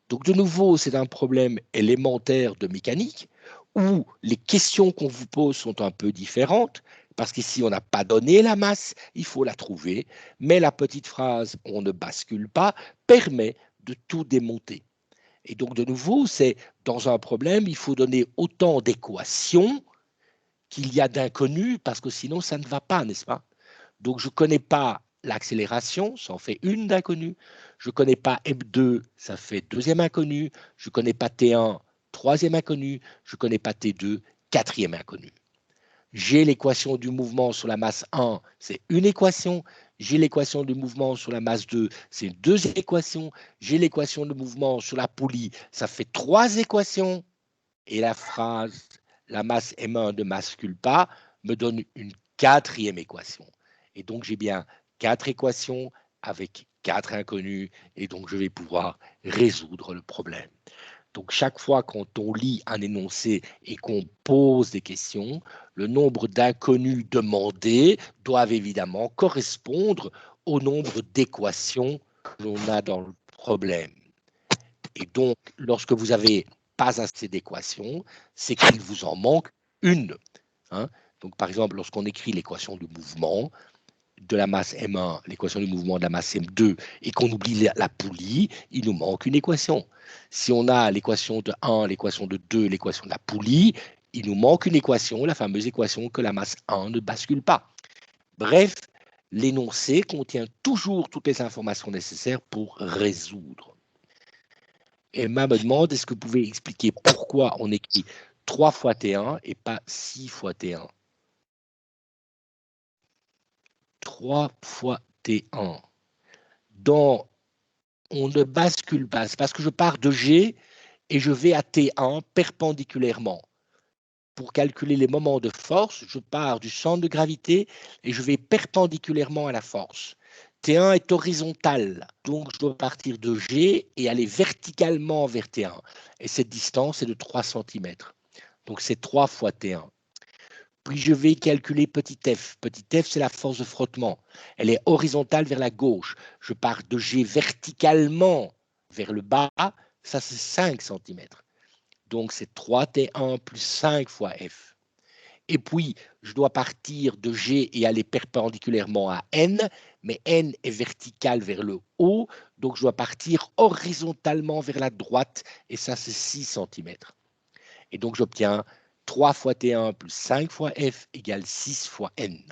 Donc de nouveau, c'est un problème élémentaire de mécanique où les questions qu'on vous pose sont un peu différentes, parce qu'ici, on n'a pas donné la masse, il faut la trouver, mais la petite phrase « on ne bascule pas » permet de tout démonter. Et donc, de nouveau, c'est dans un problème, il faut donner autant d'équations qu'il y a d'inconnus, parce que sinon, ça ne va pas, n'est-ce pas? Donc, je ne connais pas l'accélération, ça en fait une d'inconnue. Je ne connais pas M2, ça fait deuxième inconnu. Je ne connais pas T1, troisième inconnu. Je ne connais pas T2, quatrième inconnu. J'ai l'équation du mouvement sur la masse 1, c'est une équation. J'ai l'équation du mouvement sur la masse 2, c'est une deuxième équation. J'ai l'équation de mouvement sur la poulie, ça fait trois équations. Et la phrase « la masse M1 ne bascule pas » me donne une quatrième équation. Et donc, j'ai bien 4 équations avec 4 inconnus, et donc je vais pouvoir résoudre le problème. Donc, chaque fois quand on lit un énoncé et qu'on pose des questions, le nombre d'inconnus demandés doivent évidemment correspondre au nombre d'équations que l'on a dans le problème. Et donc, lorsque vous n'avez pas assez d'équations, c'est qu'il vous en manque une. Hein. Donc, par exemple, lorsqu'on écrit l'équation du mouvement de la masse M1, l'équation du mouvement de la masse M2, et qu'on oublie la poulie, il nous manque une équation. Si on a l'équation de 1, l'équation de 2, l'équation de la poulie, il nous manque une équation, la fameuse équation que la masse 1 ne bascule pas. Bref, l'énoncé contient toujours toutes les informations nécessaires pour résoudre. Emma me demande, est-ce que vous pouvez expliquer pourquoi on écrit 3 fois T1 et pas 6 fois T1? 3 fois T1. On ne bascule pas, c'est parce que je pars de G et je vais à T1 perpendiculairement. Pour calculer les moments de force, je pars du centre de gravité et je vais perpendiculairement à la force. T1 est horizontal, donc je dois partir de G et aller verticalement vers T1. Et cette distance est de 3 cm. Donc c'est 3 fois T1. Puis je vais calculer petit f. Petit f, c'est la force de frottement. Elle est horizontale vers la gauche. Je pars de G verticalement vers le bas, ça c'est 5 cm. Donc c'est 3T1 plus 5 fois F. Et puis, je dois partir de G et aller perpendiculairement à N, mais N est vertical vers le haut, donc je dois partir horizontalement vers la droite, et ça c'est 6 cm. Et donc j'obtiens 3 fois T1 plus 5 fois F égale 6 fois N.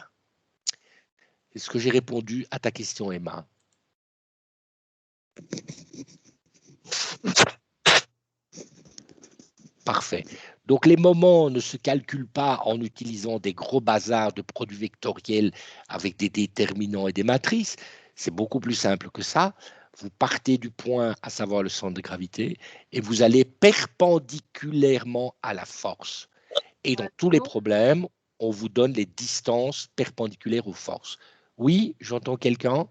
Est-ce que j'ai répondu à ta question, Emma? Parfait. Donc les moments ne se calculent pas en utilisant des gros bazars de produits vectoriels avec des déterminants et des matrices. C'est beaucoup plus simple que ça. Vous partez du point, à savoir le centre de gravité, et vous allez perpendiculairement à la force. Et dans tous les problèmes, on vous donne les distances perpendiculaires aux forces. Oui, j'entends quelqu'un?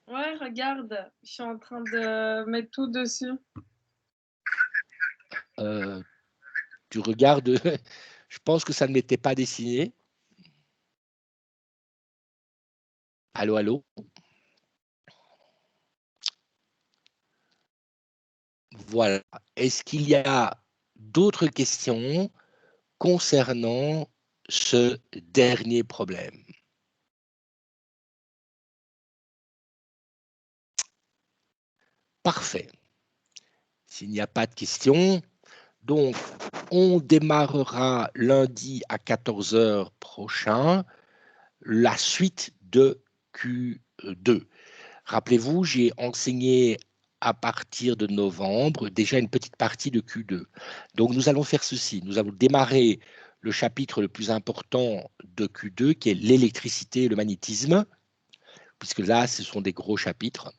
Ouais, regarde, je suis en train de mettre tout dessus. Tu regardes, je pense que ça ne m'était pas dessiné. Allô, allô? Voilà. Est-ce qu'il y a d'autres questions concernant ce dernier problème? Parfait. S'il n'y a pas de questions, donc on démarrera lundi à 14 h prochain la suite de Q2. Rappelez-vous, j'ai enseigné à partir de novembre déjà une petite partie de Q2. Donc nous allons faire ceci. Nous allons démarrer le chapitre le plus important de Q2 qui est l'électricité et le magnétisme, puisque là ce sont des gros chapitres.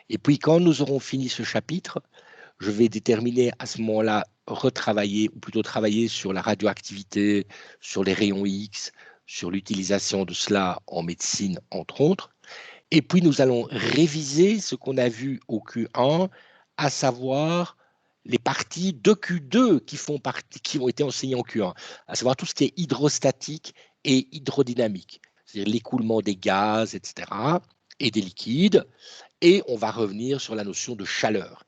Et puis quand nous aurons fini ce chapitre, je vais déterminer à ce moment-là retravailler, ou plutôt travailler sur la radioactivité, sur les rayons X, sur l'utilisation de cela en médecine, entre autres. Et puis, nous allons réviser ce qu'on a vu au Q1, à savoir les parties de Q2 qui ont été enseignées en Q1, à savoir tout ce qui est hydrostatique et hydrodynamique, c'est-à-dire l'écoulement des gaz, etc., et des liquides. Et on va revenir sur la notion de chaleur.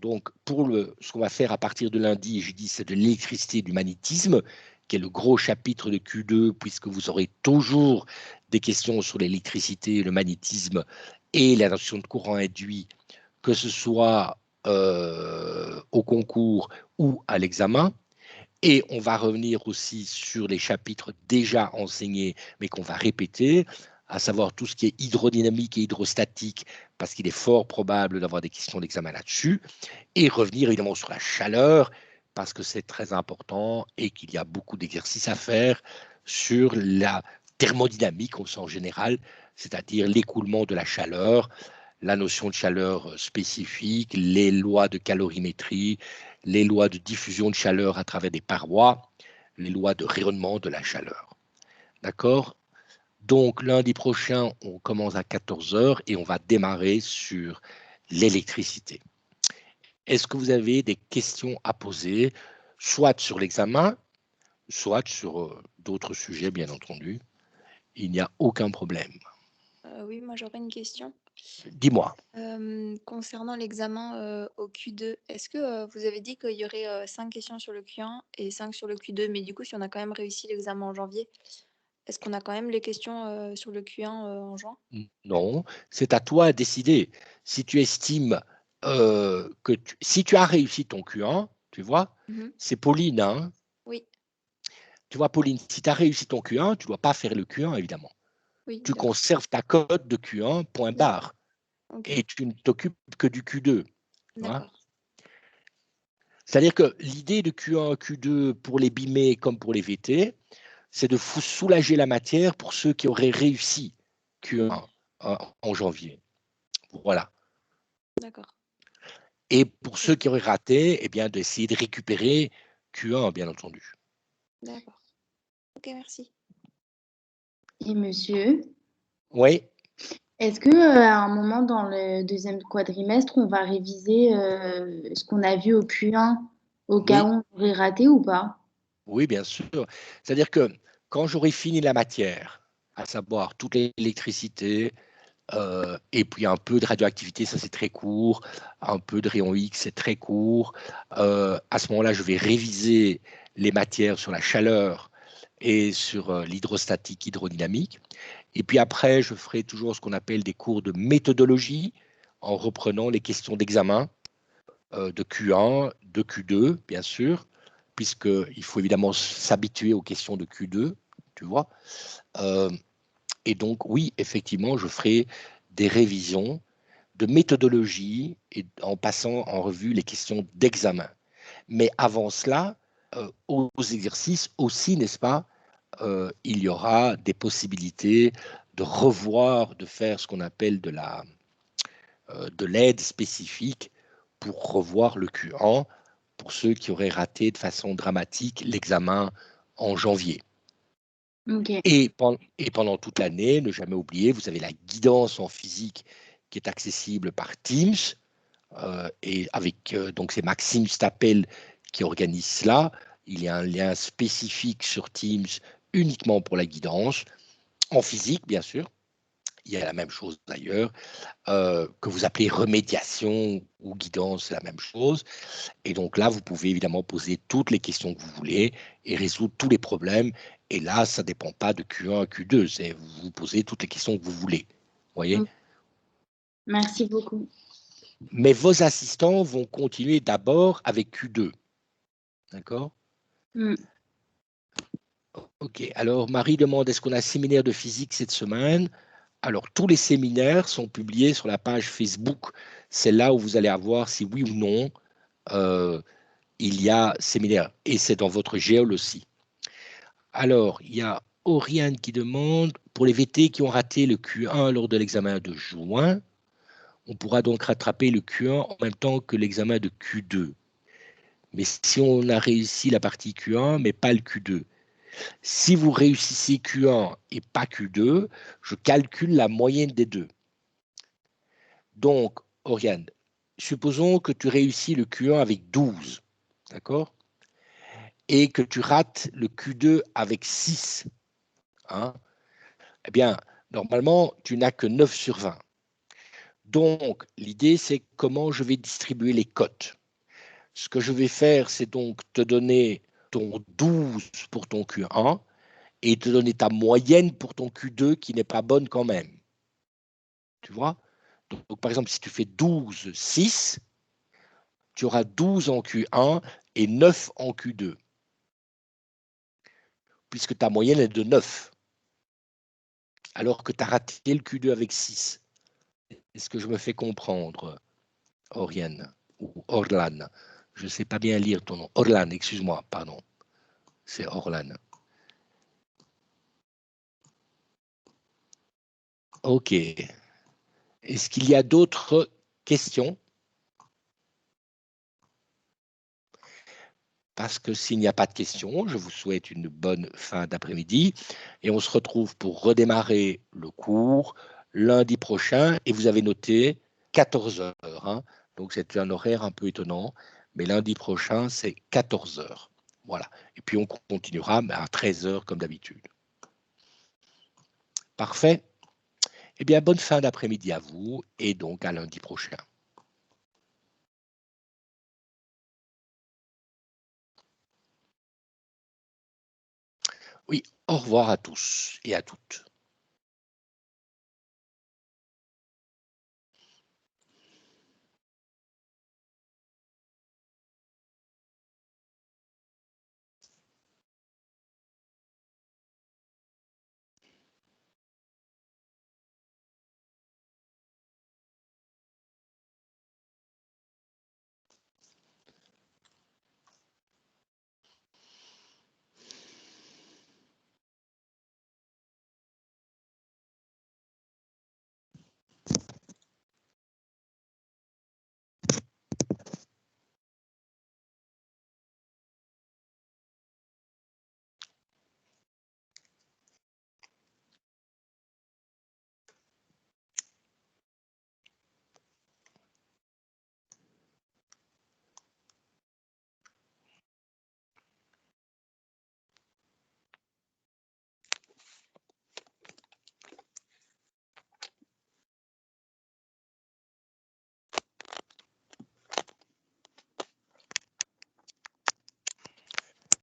Donc, ce qu'on va faire à partir de lundi, je dis, c'est de l'électricité et du magnétisme, qui est le gros chapitre de Q2, puisque vous aurez toujours des questions sur l'électricité, le magnétisme et la notion de courant induit, que ce soit au concours ou à l'examen. Et on va revenir aussi sur les chapitres déjà enseignés, mais qu'on va répéter, à savoir tout ce qui est hydrodynamique et hydrostatique, parce qu'il est fort probable d'avoir des questions d'examen là-dessus, et revenir évidemment sur la chaleur, parce que c'est très important et qu'il y a beaucoup d'exercices à faire sur la thermodynamique au sens général, c'est-à-dire l'écoulement de la chaleur, la notion de chaleur spécifique, les lois de calorimétrie, les lois de diffusion de chaleur à travers des parois, les lois de rayonnement de la chaleur. D'accord? Donc, lundi prochain, on commence à 14 h et on va démarrer sur l'électricité. Est-ce que vous avez des questions à poser, soit sur l'examen, soit sur d'autres sujets, bien entendu? Il n'y a aucun problème. Oui, moi j'aurais une question. Dis-moi. Concernant l'examen au Q2, est-ce que vous avez dit qu'il y aurait 5 questions sur le Q1 et 5 sur le Q2, mais du coup, si on a quand même réussi l'examen en janvier, est-ce qu'on a quand même les questions sur le Q1 en juin? Non, c'est à toi à décider. Si tu estimes si tu as réussi ton Q1, tu vois, c'est Pauline, hein? Oui, Tu vois, Pauline, si tu as réussi ton Q1, tu ne dois pas faire le Q1, évidemment. oui, Tu d'accord. conserves ta cote de Q1, point barre, Ok, et tu ne t'occupes que du Q2. Tu vois. d'accord. C'est-à-dire que l'idée de Q1, Q2 pour les BIME comme pour les VT, c'est de soulager la matière pour ceux qui auraient réussi Q1 en janvier. Voilà. D'accord. Et pour ceux qui auraient raté, eh bien, d'essayer de récupérer Q1, bien entendu. D'accord. Ok, merci. Et monsieur, Oui, est-ce que à un moment dans le deuxième quadrimestre, on va réviser ce qu'on a vu au Q1 au cas oui, où on aurait raté ou pas? oui, bien sûr. C'est-à-dire que quand j'aurai fini la matière, à savoir toute l'électricité, et puis un peu de radioactivité, ça c'est très court, un peu de rayon X, c'est très court. À ce moment-là, je vais réviser les matières sur la chaleur et sur l'hydrostatique, hydrodynamique. Et puis après, je ferai toujours ce qu'on appelle des cours de méthodologie en reprenant les questions d'examen de Q1, de Q2, bien sûr, puisqu'il faut évidemment s'habituer aux questions de Q2, tu vois. Et donc, oui, effectivement, je ferai des révisions de méthodologie et en passant en revue les questions d'examen. Mais avant cela, aux exercices aussi, n'est-ce pas, il y aura des possibilités de revoir, de faire ce qu'on appelle de l'aide spécifique pour revoir le Q1 pour ceux qui auraient raté de façon dramatique l'examen en janvier. Ok. Et pendant toute l'année, ne jamais oublier, vous avez la guidance en physique qui est accessible par Teams, et avec donc c'est Maxime Stapel qui organise cela. Il y a un lien spécifique sur Teams uniquement pour la guidance, en physique bien sûr. Il y a la même chose d'ailleurs, que vous appelez remédiation ou guidance, c'est la même chose. Et donc là, vous pouvez évidemment poser toutes les questions que vous voulez et résoudre tous les problèmes. Et là, ça ne dépend pas de Q1 à Q2, c'est vous posez toutes les questions que vous voulez. Voyez. Merci beaucoup. Mais vos assistants vont continuer d'abord avec Q2. D'accord? Ok. Alors, Marie demande, est-ce qu'on a un séminaire de physique cette semaine? Alors, tous les séminaires sont publiés sur la page Facebook. C'est là où vous allez avoir si oui ou non il y a séminaire. Et c'est dans votre Géol aussi. Alors, il y a Oriane qui demande, pour les VT qui ont raté le Q1 lors de l'examen de juin, on pourra donc rattraper le Q1 en même temps que l'examen de Q2. Mais si on a réussi la partie Q1, mais pas le Q2, si vous réussissez Q1 et pas Q2, je calcule la moyenne des deux. Donc, Oriane, supposons que tu réussis le Q1 avec 12, d'accord? Et que tu rates le Q2 avec 6, hein? Eh bien, normalement, tu n'as que 9 sur 20. Donc, l'idée, c'est comment je vais distribuer les cotes. Ce que je vais faire, c'est donc te donner ton 12 pour ton Q1 et te donner ta moyenne pour ton Q2 qui n'est pas bonne quand même. Tu vois? Donc, par exemple, si tu fais 12, 6, tu auras 12 en Q1 et 9 en Q2, puisque ta moyenne est de 9, alors que tu as raté le Q2 avec 6. Est-ce que je me fais comprendre, Oriane ou Orlan? Je ne sais pas bien lire ton nom. Orlan, excuse-moi, pardon. C'est Orlan. OK. Est-ce qu'il y a d'autres questions? Parce que s'il n'y a pas de questions, je vous souhaite une bonne fin d'après-midi et on se retrouve pour redémarrer le cours lundi prochain et vous avez noté 14 heures, hein. Donc c'est un horaire un peu étonnant, mais lundi prochain c'est 14 heures. Voilà. Et puis on continuera à 13 heures comme d'habitude. Parfait. Eh bien, bonne fin d'après-midi à vous et donc à lundi prochain. Oui, au revoir à tous et à toutes.